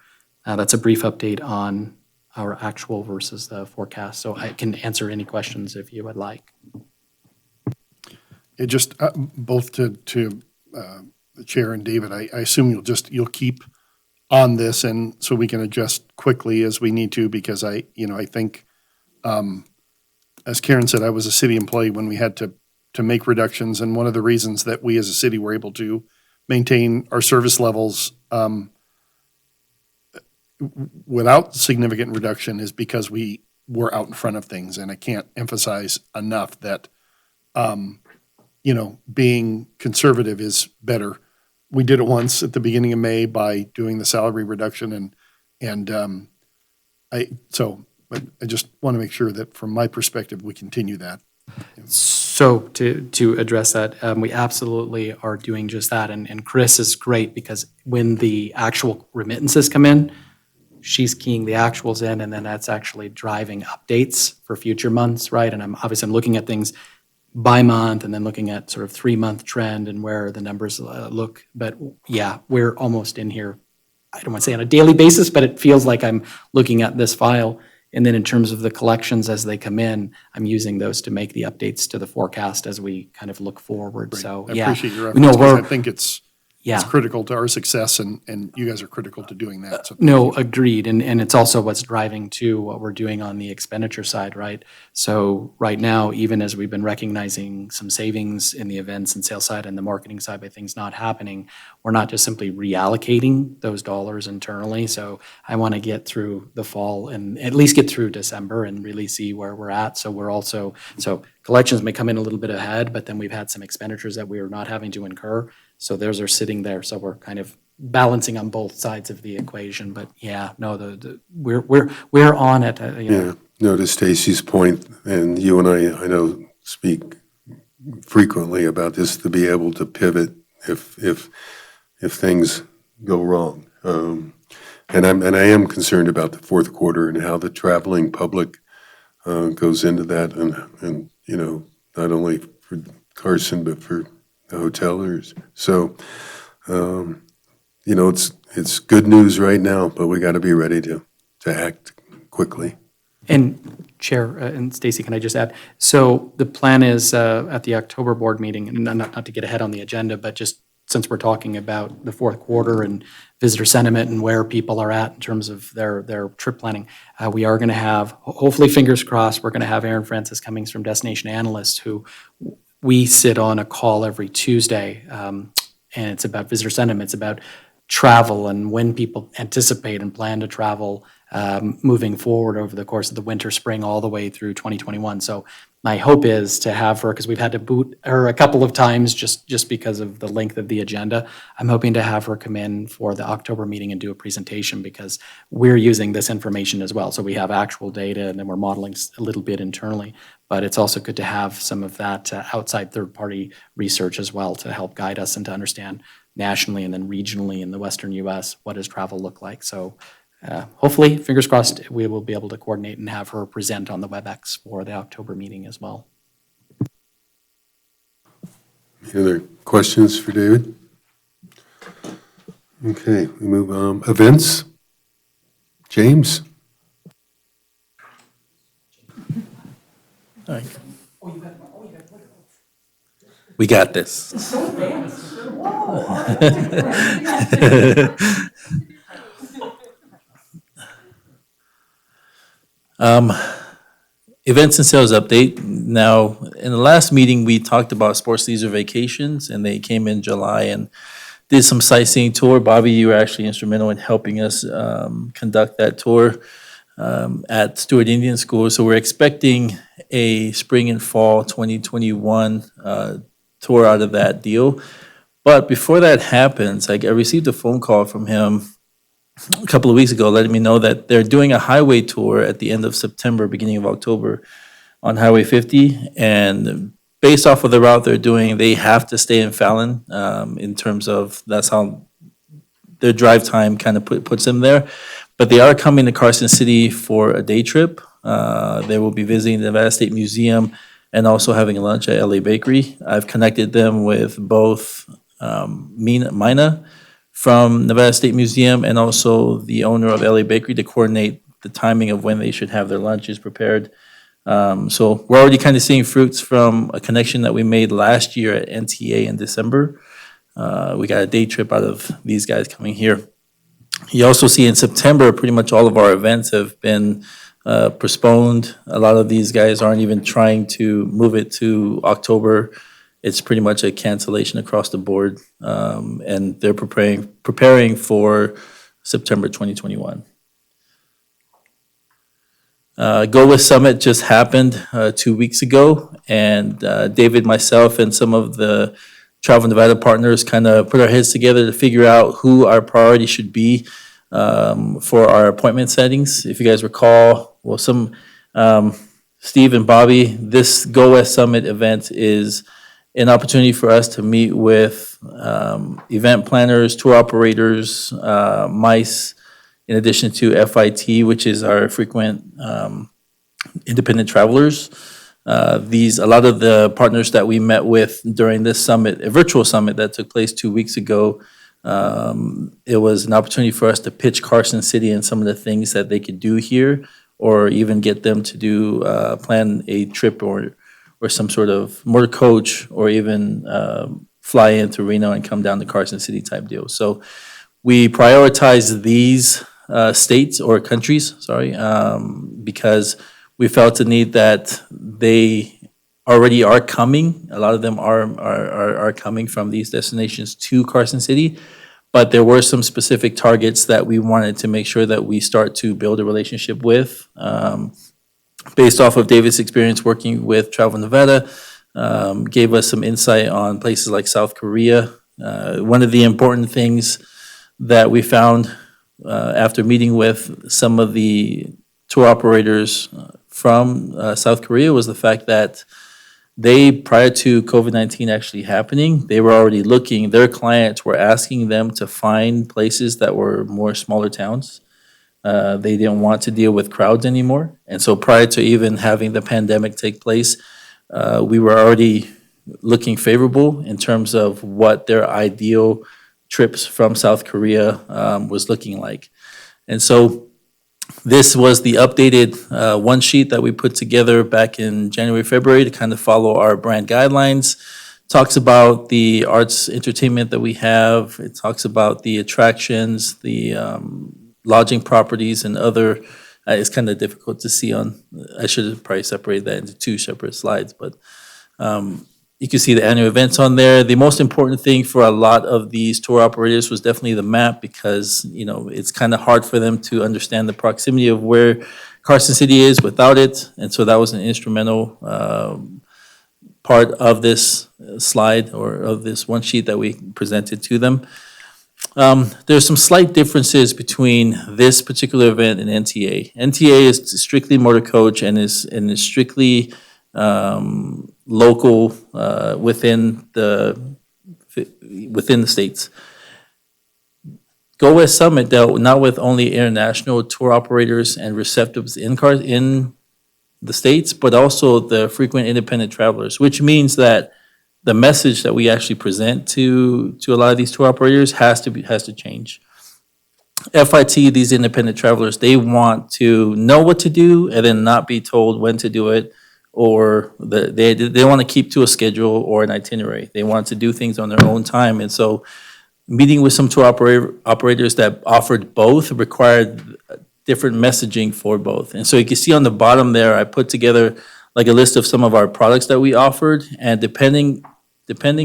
that's a brief update on our actual versus the forecast. So I can answer any questions if you would like. It just, both to the chair and David, I assume you'll keep on this, and so we can adjust quickly as we need to, because I think, as Karen said, I was a city employee when we had to make reductions, and one of the reasons that we as a city were able to maintain our service levels without significant reduction is because we were out in front of things, and I can't emphasize enough that being conservative is better. We did it once at the beginning of May by doing the salary reduction, but I just want to make sure that from my perspective, we continue that. So to address that, we absolutely are doing just that. And Chris is great because when the actual remittances come in, she's keying the actuals in, and then that's actually driving updates for future months, right? And I'm looking at things by month and then looking at sort of 3-month trend and where the numbers look. But yeah, we're almost in here, I don't want to say on a daily basis, but it feels like I'm looking at this file. And then in terms of the collections as they come in, I'm using those to make the updates to the forecast as we kind of look forward. Right. So I yeah. appreciate your No, efforts, because I think it's critical to our success, and you guys are critical to doing that. So No, agreed. And it's also what's driving too what we're doing on the expenditure side, right? So right now, even as we've been recognizing some savings in the events and sales side and the marketing side by things not happening, we're not just simply reallocating those dollars internally. So I want to get through the fall and at least get through December and really see where we're at. So collections may come in a little bit ahead, but then we've had some expenditures that we are not having to incur. So those are sitting there. So we're kind of balancing on both sides of the equation. But yeah, no, we're on it. Yeah, no, to Stacy's point, and you and I know, speak frequently about this, to be able to pivot if things go wrong. And I am concerned about the fourth quarter and how the traveling public goes into that, and not only for Carson but for the hotelers. So, it's good news right now, but we got to be ready to act quickly. And Chair and Stacy, can I just add? So the plan is at the October board meeting, and not to get ahead on the agenda, but just since we're talking about the fourth quarter and visitor sentiment and where people are at in terms of their trip planning, we are going to have, hopefully, fingers crossed, we're going to have Aaron Francis Cummings from Destination Analyst, who we sit on a call every Tuesday, and it's about visitor sentiment. It's about travel and when people anticipate and plan to travel moving forward over the course of the winter, spring, all the way through 2021. So my hope is to have her, because we've had to boot her a couple of times just because of the length of the agenda. I'm hoping to have her come in for the October meeting and do a presentation, because we're using this information as well. So we have actual data, and then we're modeling a little bit internally. But it's also good to have some of that outside third-party research as well to help guide us and to understand nationally and then regionally in the Western U.S. what does travel look like. So hopefully, fingers crossed, we will be able to coordinate and have her present on the WebEx for the October meeting as well. Any other questions for David? Okay, we move on. Events? James? We got this. Events and sales update. Now, in the last meeting, we talked about sports leisure vacations, and they came in July and did some sightseeing tour. Bobby, you were actually instrumental in helping us conduct that tour at Stewart Indian School. So we're expecting a spring and fall 2021 tour out of that deal. But before that happens, I received a phone call from him a couple of weeks ago letting me know that they're doing a highway tour at the end of September, beginning of October on Highway 50. And based off of the route they're doing, they have to stay in Fallon in terms of that's how their drive time kind of puts them there. But they are coming to Carson City for a day trip. They will be visiting the Nevada State Museum and also having lunch at LA Bakery. I've connected them with both Mina from Nevada State Museum and also the owner of LA Bakery to coordinate the timing of when they should have their lunches prepared. So we're already kind of seeing fruits from a connection that we made last year at NTA in December. We got a day trip out of these guys coming here. You also see in September, pretty much all of our events have been postponed. A lot of these guys aren't even trying to move it to October. It's pretty much a cancellation across the board, and they're preparing for September 2021. Go With Summit just happened 2 weeks ago, and David, myself, and some of the Travel Nevada partners kind of put our heads together to figure out who our priority should be for our appointment settings. If you guys recall, well, Steve and Bobby, this Go West Summit event is an opportunity for us to meet with event planners, tour operators, MICE, in addition to FIT, which is our frequent independent travelers. A lot of the partners that we met with during this summit, a virtual summit that took place 2 weeks ago, it was an opportunity for us to pitch Carson City and some of the things that they could do here, or even get them to do plan a trip or some sort of motor coach, or even fly into Reno and come down to Carson City type deal. So we prioritize these states or countries, because we felt the need that they already are coming. A lot of them are coming from these destinations to Carson City, but there were some specific targets that we wanted to make sure that we start to build a relationship with. Based off of David's experience working with Travel Nevada, gave us some insight on places like South Korea. One of the important things that we found after meeting with some of the tour operators from South Korea was the fact that they, prior to COVID-19 actually happening, they were already looking, their clients were asking them to find places that were more smaller towns. They didn't want to deal with crowds anymore. And so prior to even having the pandemic take place, we were already looking favorable in terms of what their ideal trips from South Korea was looking like. And so this was the updated one sheet that we put together back in January, February to kind of follow our brand guidelines. Talks about the arts entertainment that we have. It talks about the attractions, the lodging properties, and other. It's kind of difficult to see on. I should have probably separated that into two separate slides, but You can see the annual events on there. The most important thing for a lot of these tour operators was definitely the map because, it's kind of hard for them to understand the proximity of where Carson City is without it. And so that was an instrumental part of this slide or of this one sheet that we presented to them. There's some slight differences between this particular event and NTA. NTA is strictly motor coach and is strictly local within the states. Go West Summit dealt not with only international tour operators and receptives in the states, but also the frequent independent travelers, which means that the message that we actually present to a lot of these tour operators has to change. FIT, these independent travelers, they want to know what to do and then not be told when to do it, or they want to keep to a schedule or an itinerary. They want to do things on their own time. And so meeting with some tour operators that offered both required different messaging for both. And so you can see on the bottom there, I put together like a list of some of our products that we offered, and depending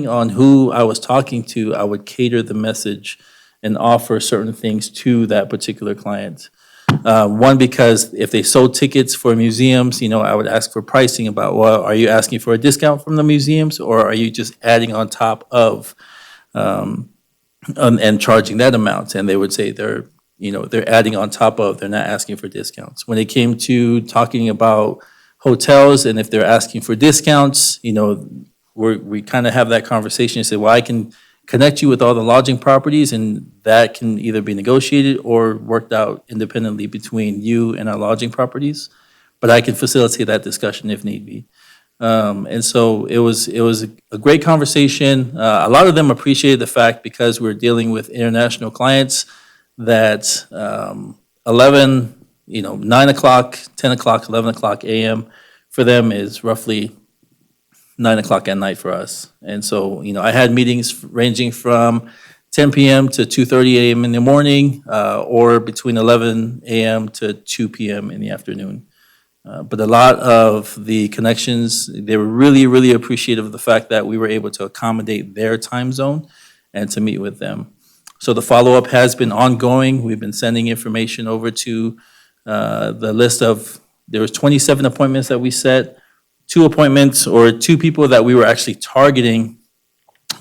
on who I was talking to, I would cater the message and offer certain things to that particular client. One, because if they sold tickets for museums, I would ask for pricing about, well, are you asking for a discount from the museums, or are you just adding on top of and charging that amount? And they would say they're adding on top of, they're not asking for discounts. When it came to talking about hotels, and if they're asking for discounts, we kind of have that conversation and say, well, I can connect you with all the lodging properties, and that can either be negotiated or worked out independently between you and our lodging properties. But I can facilitate that discussion if need be. And so it was a great conversation. A lot of them appreciated the fact, because we're dealing with international clients, that 9 o'clock, 10 o'clock, 11 o'clock a.m. for them is roughly 9 o'clock at night for us. And so, I had meetings ranging from 10 p.m. to 2:30 a.m. in the morning, or between 11 a.m. to 2 p.m. in the afternoon. But a lot of the connections, they were really, really appreciative of the fact that we were able to accommodate their time zone and to meet with them. So the follow-up has been ongoing. We've been sending information over to the list of, there was 27 appointments that we set. 2 appointments, or 2 people that we were actually targeting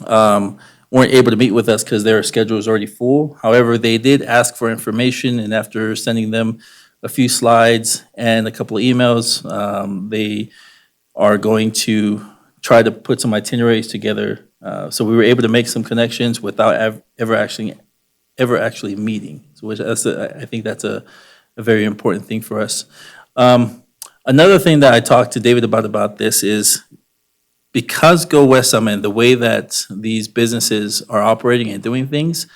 weren't able to meet with us because their schedule was already full. However, they did ask for information, and after sending them a few slides and a couple of emails, they are going to try to put some itineraries together. So we were able to make some connections without ever actually meeting. So I think that's a very important thing for us. Another thing that I talked to David about this is, because Go West Summit, the way that these businesses are operating and doing things,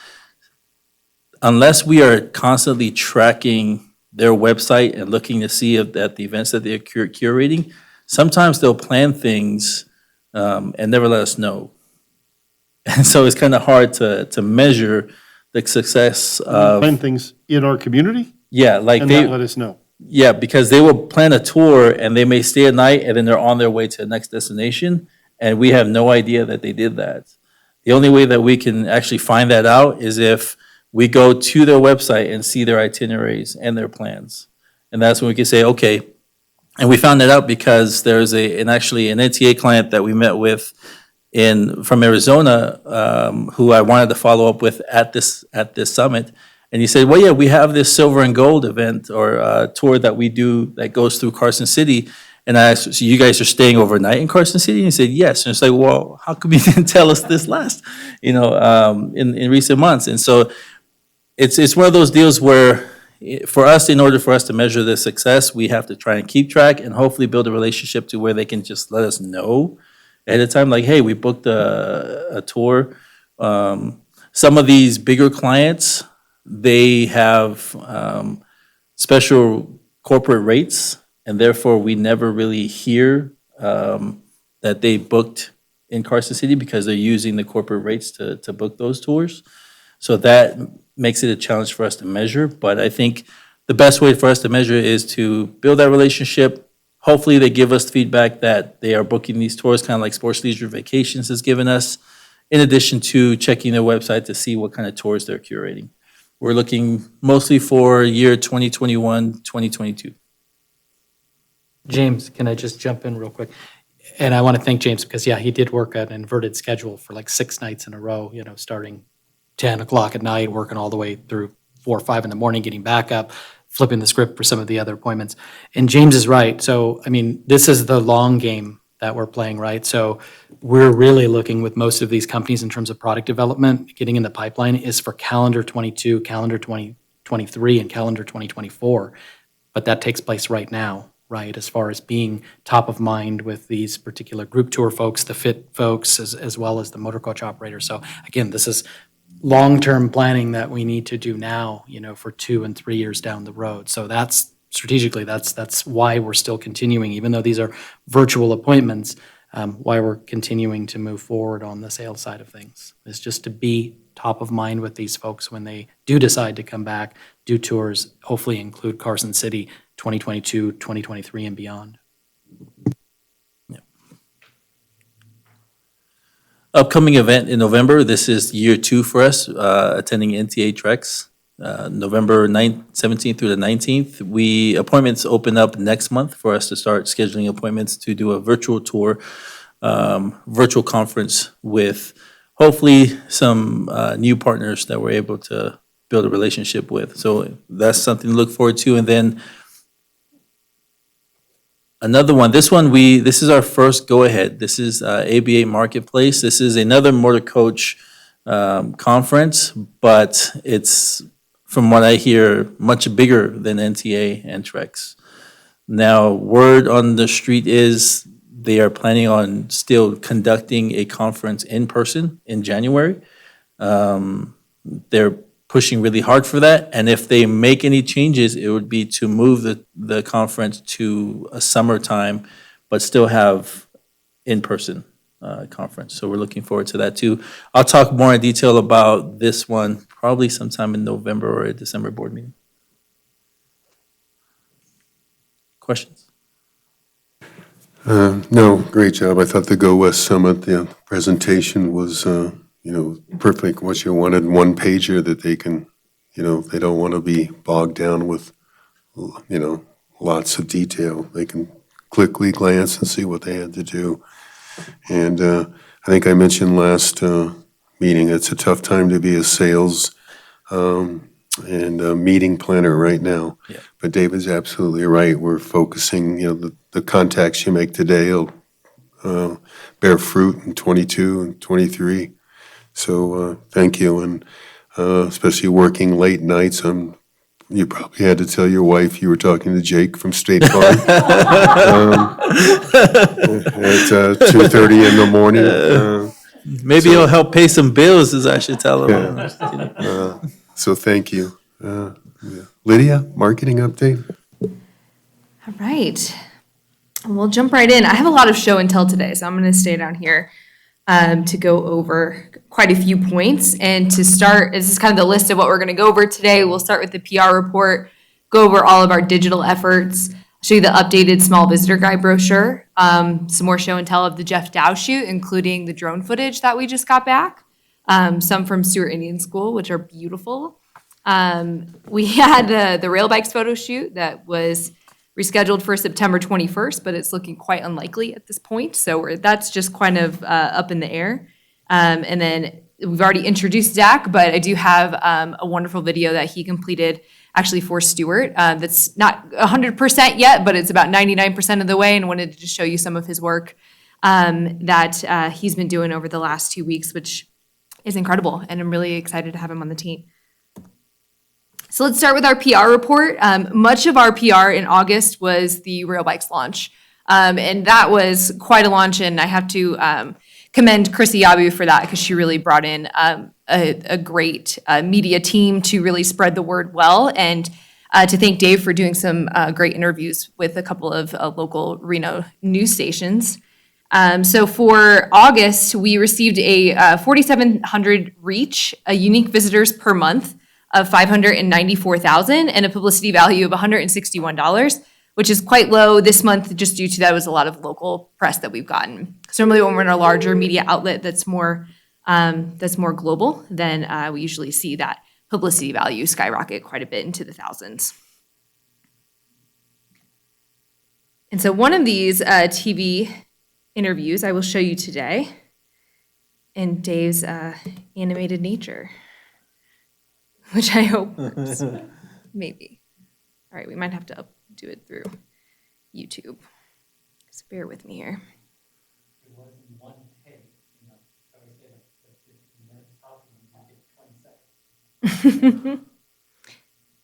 unless we are constantly tracking their website and looking to see if that the events that they're curating, sometimes they'll plan things and never let us know. And so it's kind of hard to measure the success of. Plan things in our community Yeah, like and they. not let us know. Yeah, because they will plan a tour and they may stay a night and then they're on their way to the next destination, and we have no idea that they did that. The only way that we can actually find that out is if we go to their website and see their itineraries and their plans. And that's when we can say, okay. And we found that out because there's actually an NTA client that we met with from Arizona, who I wanted to follow up with at this summit. And he said, well, yeah, we have this silver and gold event or tour that we do that goes through Carson City. And I asked, so you guys are staying overnight in Carson City? And he said, yes. And it's like, well, how come you didn't tell us this last, in recent months? And so it's one of those deals where for us, in order for us to measure the success, we have to try and keep track and hopefully build a relationship to where they can just let us know ahead of time, like, hey, we booked a tour. Some of these bigger clients, they have special corporate rates, and therefore we never really hear that they booked in Carson City because they're using the corporate rates to book those tours. So that makes it a challenge for us to measure. But I think the best way for us to measure is to build that relationship, hopefully they give us feedback that they are booking these tours, kind of like Sports Leisure Vacations has given us, in addition to checking their website to see what kind of tours they're curating. We're looking mostly for year 2021, 2022. James, can I just jump in real quick? And I want to thank James because, yeah, he did work an inverted schedule for like 6 nights in a row, starting 10 o'clock at night, working all the way through 4 or 5 in the morning, getting back up, flipping the script for some of the other appointments. And James is right. So, I mean, this is the long game that we're playing, right? So we're really looking with most of these companies in terms of product development, getting in the pipeline is for calendar 22, calendar 2023, and calendar 2024. But that takes place right now, right? As far as being top of mind with these particular group tour folks, the fit folks, as well as the motor coach operators. So again, this is long-term planning that we need to do now, for 2 and 3 years down the road. So that's strategically, that's why we're still continuing, even though these are virtual appointments, why we're continuing to move forward on the sales side of things. Is just to be top of mind with these folks when they do decide to come back, do tours, hopefully include Carson City 2022, 2023, and beyond. Upcoming event in November, this is year 2 for us, attending NTA Treks, November 17th through the 19th. Appointments open up next month for us to start scheduling appointments to do a virtual tour, virtual conference with hopefully some new partners that we're able to build a relationship with. So that's something to look forward to. And then another one, this is our first go-ahead. This is ABA Marketplace. This is another motor coach conference, but it's, from what I hear, much bigger than NTA and Trex. Now, word on the street is they are planning on still conducting a conference in person in January. They're pushing really hard for that, and if they make any changes, it would be to move the conference to a summertime, but still have in-person conference. So we're looking forward to that too. I'll talk more in detail about this one probably sometime in November or a December board meeting. Questions? No, great job. I thought the Go West Summit, the presentation was, perfect, what you wanted, one pager that they can, they don't want to be bogged down with, lots of detail. They can quickly glance and see what they had to do. And I think I mentioned last meeting, it's a tough time to be a sales and a meeting planner right now. Yeah. But David's absolutely right. We're focusing, the contacts you make today will bear fruit in 22 and 23. So thank you. And especially working late nights, you probably had to tell your wife you were talking to Jake from State Farm at 2:30 in the morning. Maybe it'll help pay some bills, as I should tell them. So thank you. Lydia, marketing update? All right. We'll jump right in. I have a lot of show and tell today, so I'm going to stay down here to go over quite a few points. And to start, this is kind of the list of what we're going to go over today. We'll start with the PR report, go over all of our digital efforts, show you the updated small visitor guide brochure, some more show and tell of the Jeff Dow shoot, including the drone footage that we just got back, some from Stewart Indian School, which are beautiful. We had the rail bikes photo shoot that was rescheduled for September 21st, but it's looking quite unlikely at this point. So that's just kind of up in the air. And then we've already introduced Zach, but I do have a wonderful video that he completed actually for Stewart. That's not 100% yet, but it's about 99% of the way, and wanted to just show you some of his work that he's been doing over the last 2 weeks, which is incredible. And I'm really excited to have him on the team. So let's start with our PR report. Much of our PR in August was the Rail Bikes launch. And that was quite a launch, and I have to commend Chrissy Yabu for that, because she really brought in a great media team to really spread the word well, and to thank Dave for doing some great interviews with a couple of local Reno news stations. So for August, we received a 4,700 reach, unique visitors per month of 594,000, and a publicity value of $161, which is quite low this month just due to that was a lot of local press that we've gotten. So normally when we're in a larger media outlet that's more global, then we usually see that publicity value skyrocket quite a bit into the thousands. And so one of these TV interviews I will show you today in Dave's animated nature, which I hope works. Maybe. All right, we might have to do it through YouTube. So bear with me here.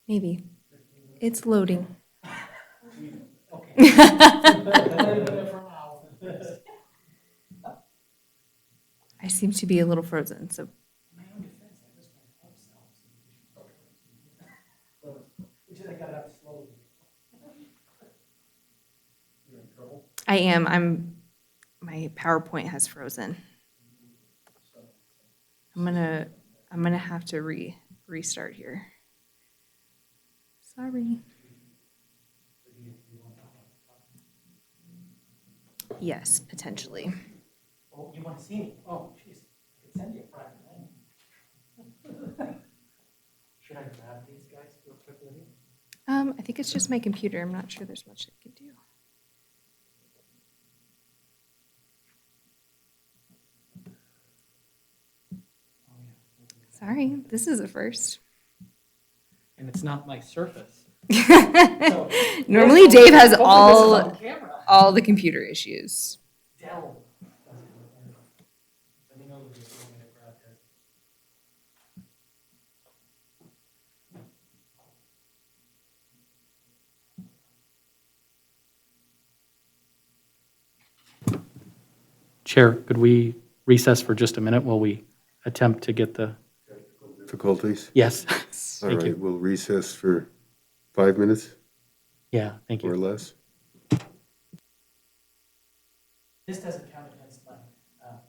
Maybe. It's loading. I seem to be a little frozen, so. I am. My PowerPoint has frozen. I'm gonna have to restart here. Sorry. Yes, potentially. Oh, you want to see me? Oh, jeez, I could send you a private link. Should I grab these guys real quickly? I think it's just my computer. I'm not sure there's much it can do. Sorry, this is a first. And it's not my Surface. Normally Dave has all the computer issues. Dell. Let me know if you want me to grab this. Chair, could we recess for just a minute while we attempt to get the... Difficulties? Yes. All Thank right, you. we'll recess for 5 minutes Yeah, thank or you. less. This doesn't count against my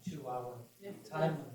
2-hour time limit.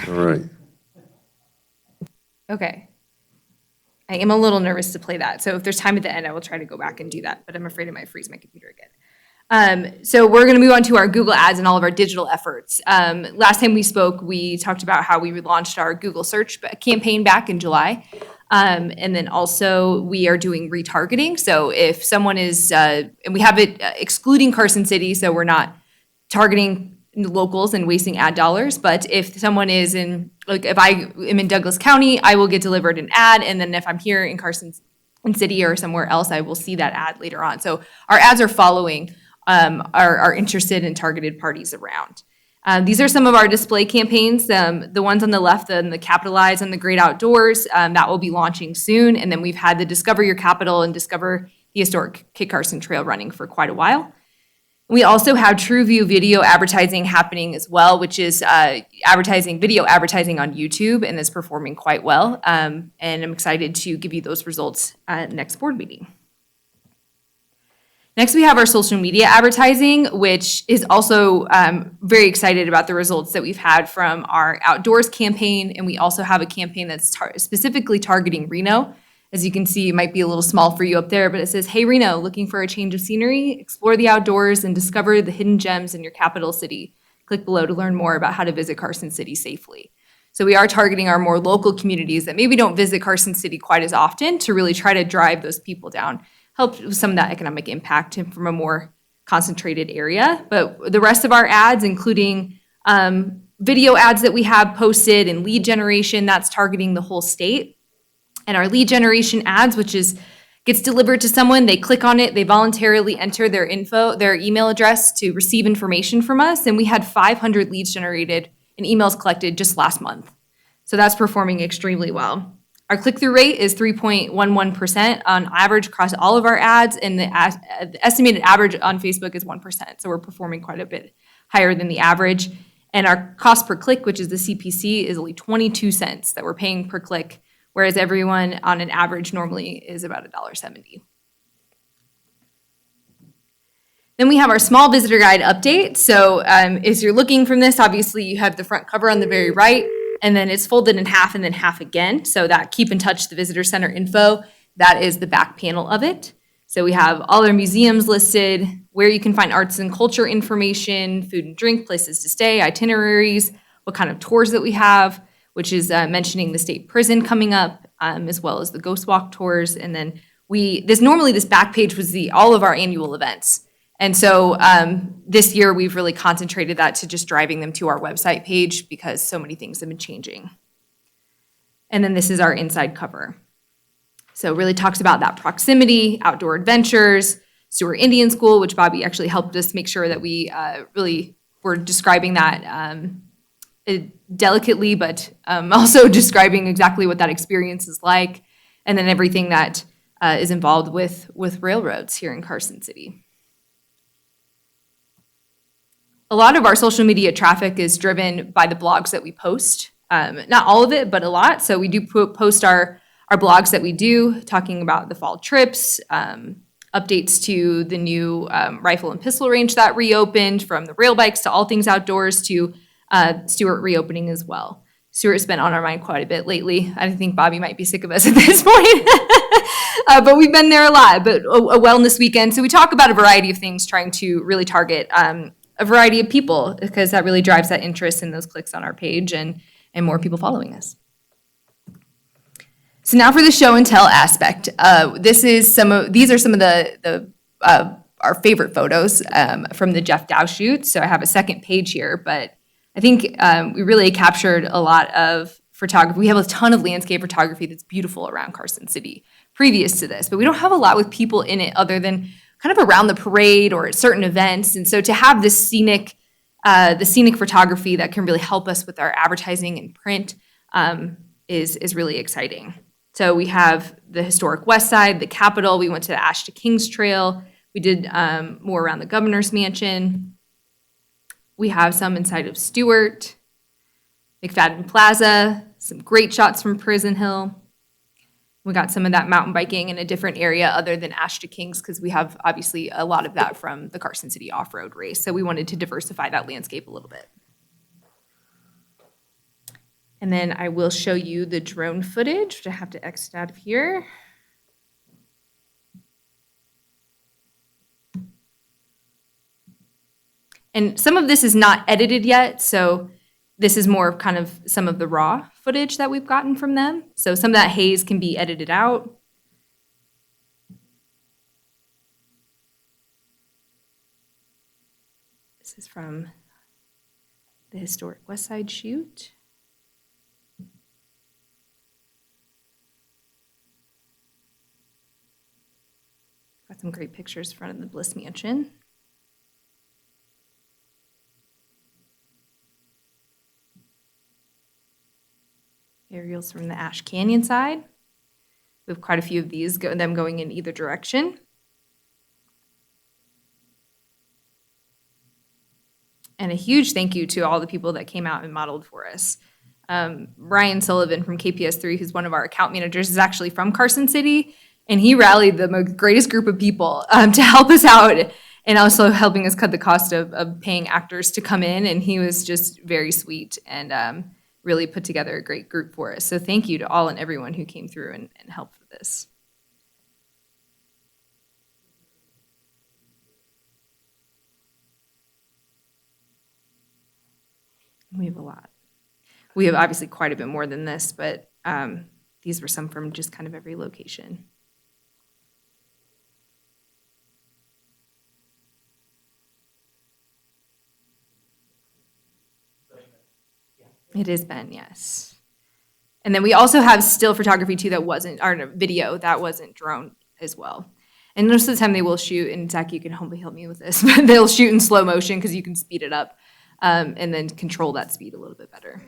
All right. Okay. I am a little nervous to play that. So if there's time at the end, I will try to go back and do that, but I'm afraid I might freeze my computer again. So we're going to move on to our Google Ads and all of our digital efforts. Last time we spoke, we talked about how we launched our Google search campaign back in July. And then also we are doing retargeting. So if someone is, and we have it excluding Carson City, so we're not targeting locals and wasting ad dollars. But if someone is in, like if I am in Douglas County, I will get delivered an ad. And then if I'm here in Carson City or somewhere else, I will see that ad later on. So our ads are following our interested and targeted parties around. These are some of our display campaigns. The ones on the left, the Capitalize on the Great Outdoors, that will be launching soon. And then we've had the Discover Your Capital and Discover the Historic Kit Carson Trail running for quite a while. We also have TrueView video advertising happening as well, which is video advertising on YouTube, and is performing quite well. And I'm excited to give you those results at next board meeting. Next, we have our social media advertising, which is also very excited about the results that we've had from our outdoors campaign. And we also have a campaign that's specifically targeting Reno. As you can see, it might be a little small for you up there, but it says, "Hey Reno, looking for a change of scenery? Explore the outdoors and discover the hidden gems in your capital city. Click below to learn more about how to visit Carson City safely." So we are targeting our more local communities that maybe don't visit Carson City quite as often to really try to drive those people down, help with some of that economic impact from a more concentrated area. But the rest of our ads, including video ads that we have posted and lead generation, that's targeting the whole state. And our lead generation ads, which gets delivered to someone, they click on it, they voluntarily enter their email address to receive information from us. And we had 500 leads generated and emails collected just last month. So that's performing extremely well. Our click-through rate is 3.11% on average across all of our ads, and the estimated average on Facebook is 1%. So we're performing quite a bit higher than the average. And our cost per click, which is the CPC, is only 22 cents that we're paying per click, whereas everyone on an average normally is about $1.70. Then we have our small visitor guide update. So as you're looking from this, obviously you have the front cover on the very right, and then it's folded in half and then half again. So that keep in touch the visitor center info, that is the back panel of it. So we have all our museums listed, where you can find arts and culture information, food and drink, places to stay, itineraries, what kind of tours that we have, which is mentioning the state prison coming up, as well as the ghost walk tours. And then this back page was all of our annual events. And so this year we've really concentrated that to just driving them to our website page because so many things have been changing. And then this is our inside cover. So it really talks about that proximity, outdoor adventures, Stewart Indian School, which Bobby actually helped us make sure that we really were describing that delicately, but also describing exactly what that experience is like, and then everything that is involved with railroads here in Carson City. A lot of our social media traffic is driven by the blogs that we post. Not all of it, but a lot. So we do post our blogs that we do, talking about the fall trips, updates to the new rifle and pistol range that reopened, from the rail bikes to all things outdoors to Stewart reopening as well. Stewart's been on our mind quite a bit lately. I think Bobby might be sick of us at this point, but we've been there a lot. But a wellness weekend. So we talk about a variety of things, trying to really target a variety of people, because that really drives that interest and those clicks on our page and more people following us. So now for the show and tell aspect. These are some of our favorite photos from the Jeff Dow shoot. So I have a second page here, but I think we really captured a lot of photography. We have a ton of landscape photography that's beautiful around Carson City previous to this, but we don't have a lot with people in it other than kind of around the parade or at certain events. And so to have this scenic photography that can really help us with our advertising and print is really exciting. So we have the historic West Side, the Capitol. We went to the Ash to Kings Trail. We did more around the Governor's Mansion. We have some inside of Stewart, McFadden Plaza, some great shots from Prison Hill. We got some of that mountain biking in a different area other than Ash to Kings, because we have obviously a lot of that from the Carson City off-road race. So we wanted to diversify that landscape a little bit. And then I will show you the drone footage, which I have to exit out of here. And some of this is not edited yet, so this is more of kind of some of the raw footage that we've gotten from them. So some of that haze can be edited out. This is from the historic West Side shoot. Got some great pictures in front of the Bliss Mansion. Aerials from the Ash Canyon side. We have quite a few of these, them going in either direction. And a huge thank you to all the people that came out and modeled for us. Ryan Sullivan from KPS3, who's one of our account managers, is actually from Carson City, and he rallied the greatest group of people to help us out, and also helping us cut the cost of paying actors to come in, and he was just very sweet and really put together a great group for us. So thank you to all and everyone who came through and helped with this. We have a lot. We have obviously quite a bit more than this, but these were some from just kind of every location. It has been, yes. And then we also have still photography too that wasn't, or no, video that wasn't drone as well. And most of the time they will shoot, and Zach, you can hopefully help me with this, but they'll shoot in slow motion because you can speed it up and then control that speed a little bit better.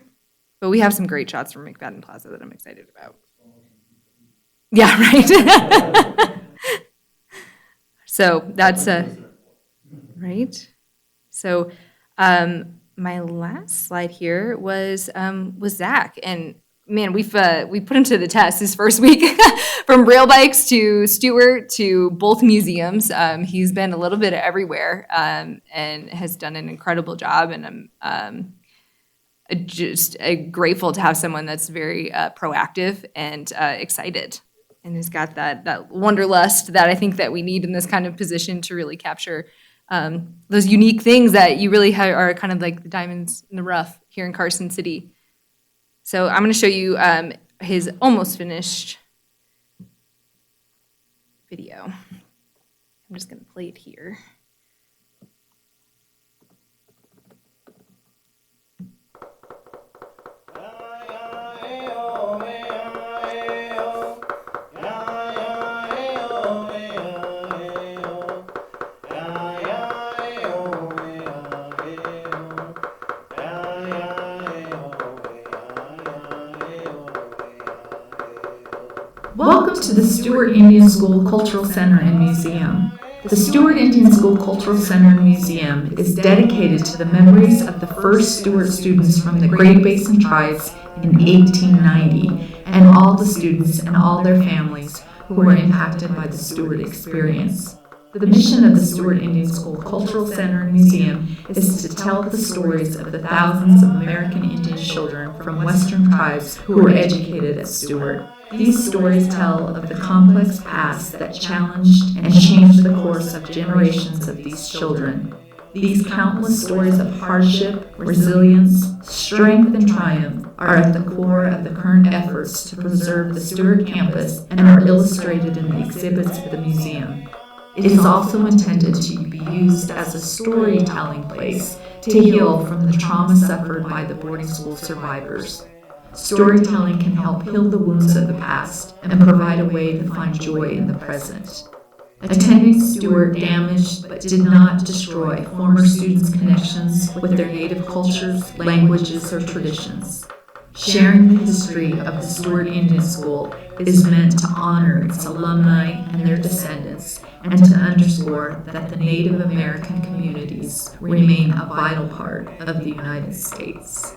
But we have some great shots from McFadden Plaza that I'm excited about. Yeah, right. So that's right. So my last slide here was Zach, and man, we put him to the test his first week from rail bikes to Stewart to both museums. He's been a little bit everywhere and has done an incredible job, and I'm just grateful to have someone that's very proactive and excited, and has got that wanderlust that I think that we need in this kind of position to really capture those unique things that you really are kind of like the diamonds in the rough here in Carson City. So I'm going to show you his almost finished video. I'm just going to play it here. Welcome to the Stewart Indian School Cultural Center and Museum. The Stewart Indian School Cultural Center and Museum is dedicated to the memories of the first Stewart students from the Great Basin tribes in 1890 and all the students and all their families who were impacted by the Stewart experience. The mission of the Stewart Indian School Cultural Center and Museum is to tell the stories of the thousands of American Indian children from Western tribes who were educated at Stewart. These stories tell of the complex past that challenged and changed the course of generations of these children. These countless stories of hardship, resilience, strength, and triumph are at the core of the current efforts to preserve the Stewart campus and are illustrated in the exhibits at the museum. It is also intended to be used as a storytelling place to heal from the trauma suffered by the boarding school survivors. Storytelling can help heal the wounds of the past and provide a way to find joy in the present. Attending Stewart damaged but did not destroy former students' connections with their native cultures, languages, or traditions. Sharing the history of the Stewart Indian School is meant to honor its alumni and their descendants, and to underscore that the Native American communities remain a vital part of the United States.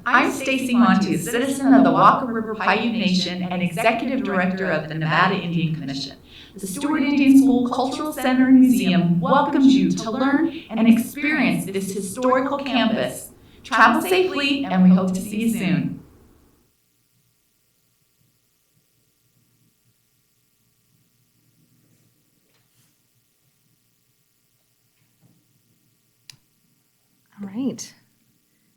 I'm Stacy Monty, a citizen of the Walker River Paiute Nation and Executive Director of the Nevada Indian Commission. The Stewart Indian School Cultural Center and Museum welcomes you to learn and experience this historical campus. Travel safely, and we hope to see you soon. All right.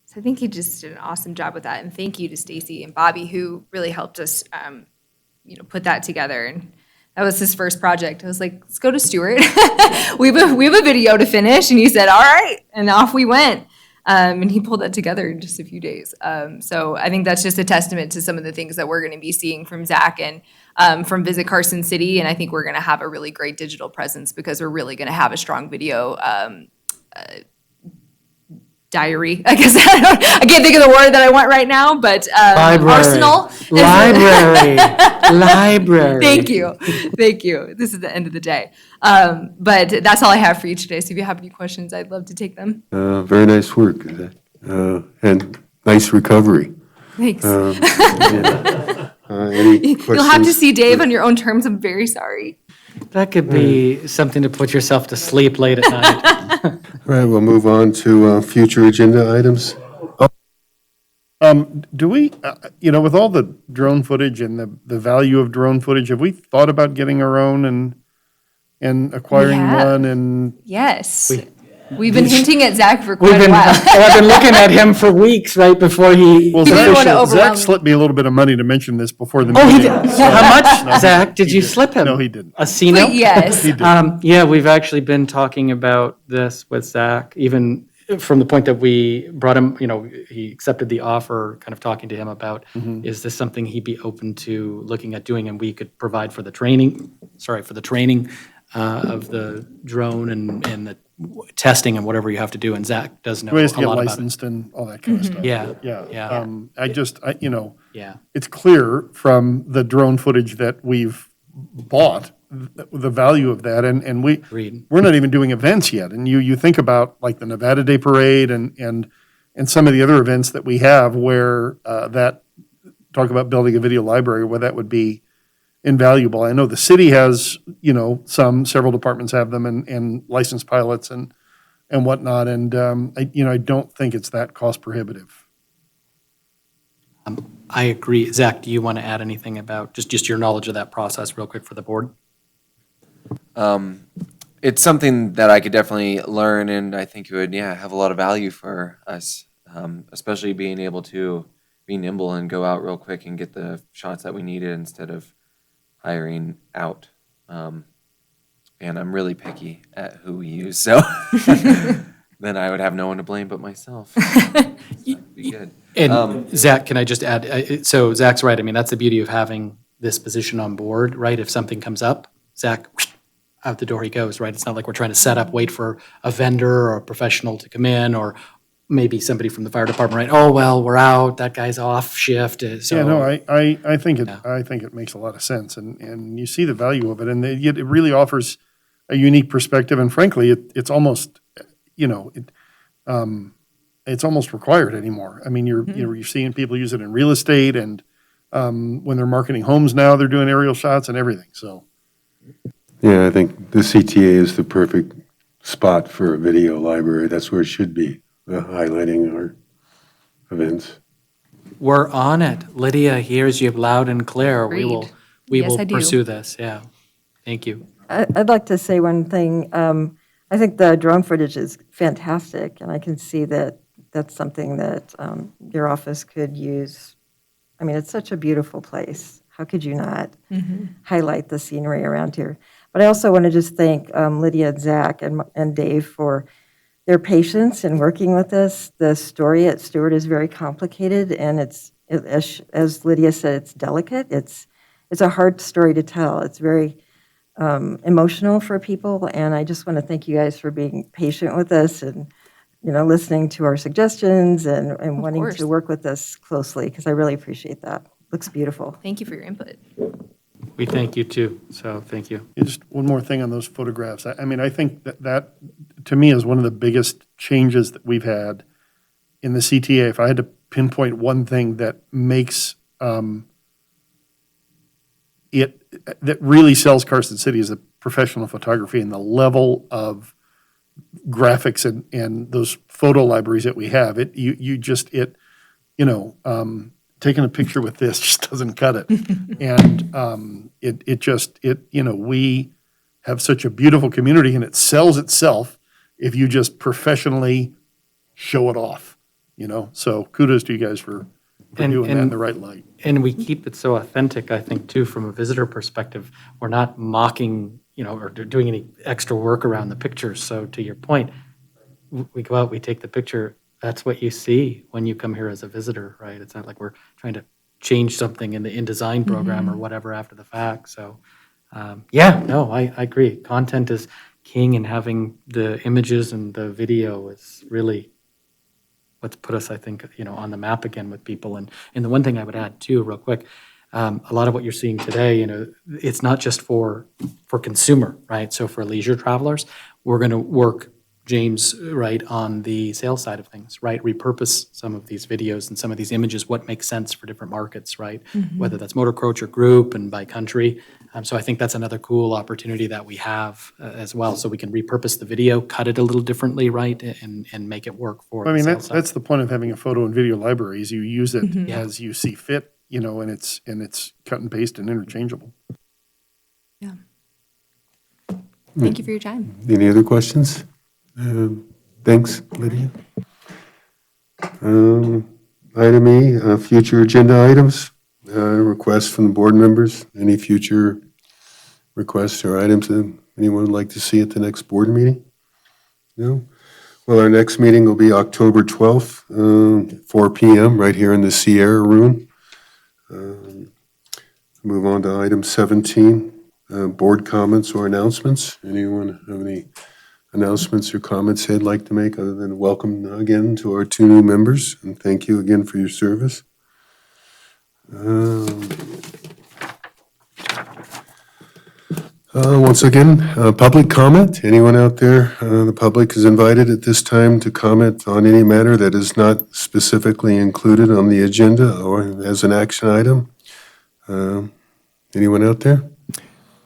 So I think he just did an awesome job with that, and thank you to Stacy and Bobby who really helped us, put that together. And that was his first project. I was like, let's go to Stewart. we have a video to finish, and he said, all right, and off we went. And he pulled that together in just a few days. So I think that's just a testament to some of the things that we're going to be seeing from Zach and from Visit Carson City. And I think we're going to have a really great digital presence because we're really going to have a strong video diary. I guess I can't think of the word that I want right now, but arsenal. Library. Thank you. Thank you. This is the end of the day. But that's all I have for you today. So if you have any questions, I'd love to take them. Very nice work, and nice recovery. Thanks. Any questions? You'll have to see Dave on your own terms. I'm very sorry. That could be something to put yourself to sleep late at night. All right, we'll move on to future agenda items. Do we, with all the drone footage and the value of drone footage, have we thought about getting our own and acquiring We have. one and? Yes. We've been hinting at Zach for We've quite a been, while. I've been looking at him for weeks right before he. Well, didn't want to Zach overwhelm me. slipped me a little bit of money to mention this before the Oh, meeting. he did. so- How much, No, Zach? Did he you didn't. slip him? No, he didn't. A C-note? But yes. He did. Yeah, we've actually been talking about this with Zach, even from the point that we brought him, he accepted the offer, kind of talking to him about, is this something he'd be open to looking at doing? And we could provide for the training of the drone and the testing and whatever you have to do. And Zach does know Who has a to get lot about it. licensed and all that kind of stuff. Yeah, Yeah. yeah. Yeah. Yeah. It's clear from the drone footage that we've bought, the value of that, and Agreed. we're not even doing events yet. And you think about like the Nevada Day Parade and some of the other events that we have where talk about building a video library, where that would be invaluable. I know the city has, several departments have them and licensed pilots and whatnot. And, I don't think it's that cost prohibitive. I agree. Zach, do you want to add anything about just your knowledge of that process real quick for the board? It's something that I could definitely learn, and I think it would, have a lot of value for us, especially being able to be nimble and go out real quick and get the shots that we needed instead of hiring out. And I'm really picky at who we use, so then I would have no one to blame but myself. That'd be good. And Zach, can I just add, so Zach's right. I mean, that's the beauty of having this position on board, right? If something comes up, Zach, out the door he goes, right? It's not like we're trying to set up, wait for a vendor or a professional to come in, or maybe somebody from the fire department, right? Oh, well, we're out, that guy's off shift, so. Yeah, no, I think it makes a lot of sense, and you see the value of it, and it really offers a unique perspective, and frankly, it's almost, it's almost required anymore. I mean, you're seeing people use it in real estate, and when they're marketing homes now, they're doing aerial shots and everything, so. Yeah, I think the CTA is the perfect spot for a video library. That's where it should be, highlighting our events. We're on it. Lydia hears you loud and clear. We Agreed. we Yes, will I do. pursue this, yeah. Thank you. I'd like to say one thing. I think the drone footage is fantastic, and I can see that that's something that your office could use. I mean, it's such a beautiful place. How could you not highlight the scenery around here? But I also want to just thank Lydia and Zach and Dave for their patience in working with us. The story at Stewart is very complicated, and as Lydia said, it's delicate. It's a hard story to tell. It's very emotional for people, and I just want to thank you guys for being patient with us and listening to our suggestions and wanting course. to work with us closely, because I really appreciate that. Looks beautiful. Thank you for your input. We thank you too, so thank you. Just one more thing on those photographs. I mean, I think that to me is one of the biggest changes that we've had in the CTA. If I had to pinpoint one thing that makes that really sells Carson City is the professional photography and the level of graphics and those photo libraries that we have. Taking a picture with this just doesn't cut it. And we have such a beautiful community, and it sells itself if you just professionally show it off, So kudos to you guys for doing that in the right light. And we keep it so authentic, I think, too, from a visitor perspective. We're not mocking, or doing any extra work around the pictures. So to your point, we go out, we take the picture. That's what you see when you come here as a visitor, right? It's not like we're trying to change something in the InDesign program or whatever after the fact. So, I agree. Content is king, and having the images and the video is really what's put us, I think, on the map again with people. And the one thing I would add too, real quick, a lot of what you're seeing today, it's not just for consumer, right? So for leisure travelers, we're going to work, James, right, on the sales side of things, right? Repurpose some of these videos and some of these images, what makes sense for different markets, right? Whether that's motor coach or group and by country. So I think that's another cool opportunity that we have as well. So we can repurpose the video, cut it a little differently, right? And make it work for I the mean, sales side. that's the point of having a photo and video library, is you use it as you see fit, and it's cut and paste and interchangeable. Yeah. Thank you for your time. Any other questions? Thanks, Lydia. Item E, future agenda items, requests from the board members. Any future requests or items that anyone would like to see at the next board meeting? No? Well, our next meeting will be October 12th, 4 p.m., right here in the Sierra Room. Move on to item 17, board comments or announcements. Anyone have any announcements or comments they'd like to make, other than welcome again to our 2 new members, and thank you again for your service. Once again, public comment. Anyone out there, the public is invited at this time to comment on any matter that is not specifically included on the agenda or as an action item. Anyone out there?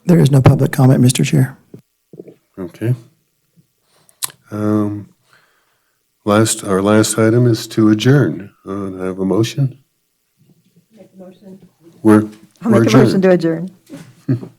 There is no public comment, Mr. Chair. Okay. Our last item is to adjourn. I have a motion? Make a motion. We're I'll make a motion adjourned. to adjourn.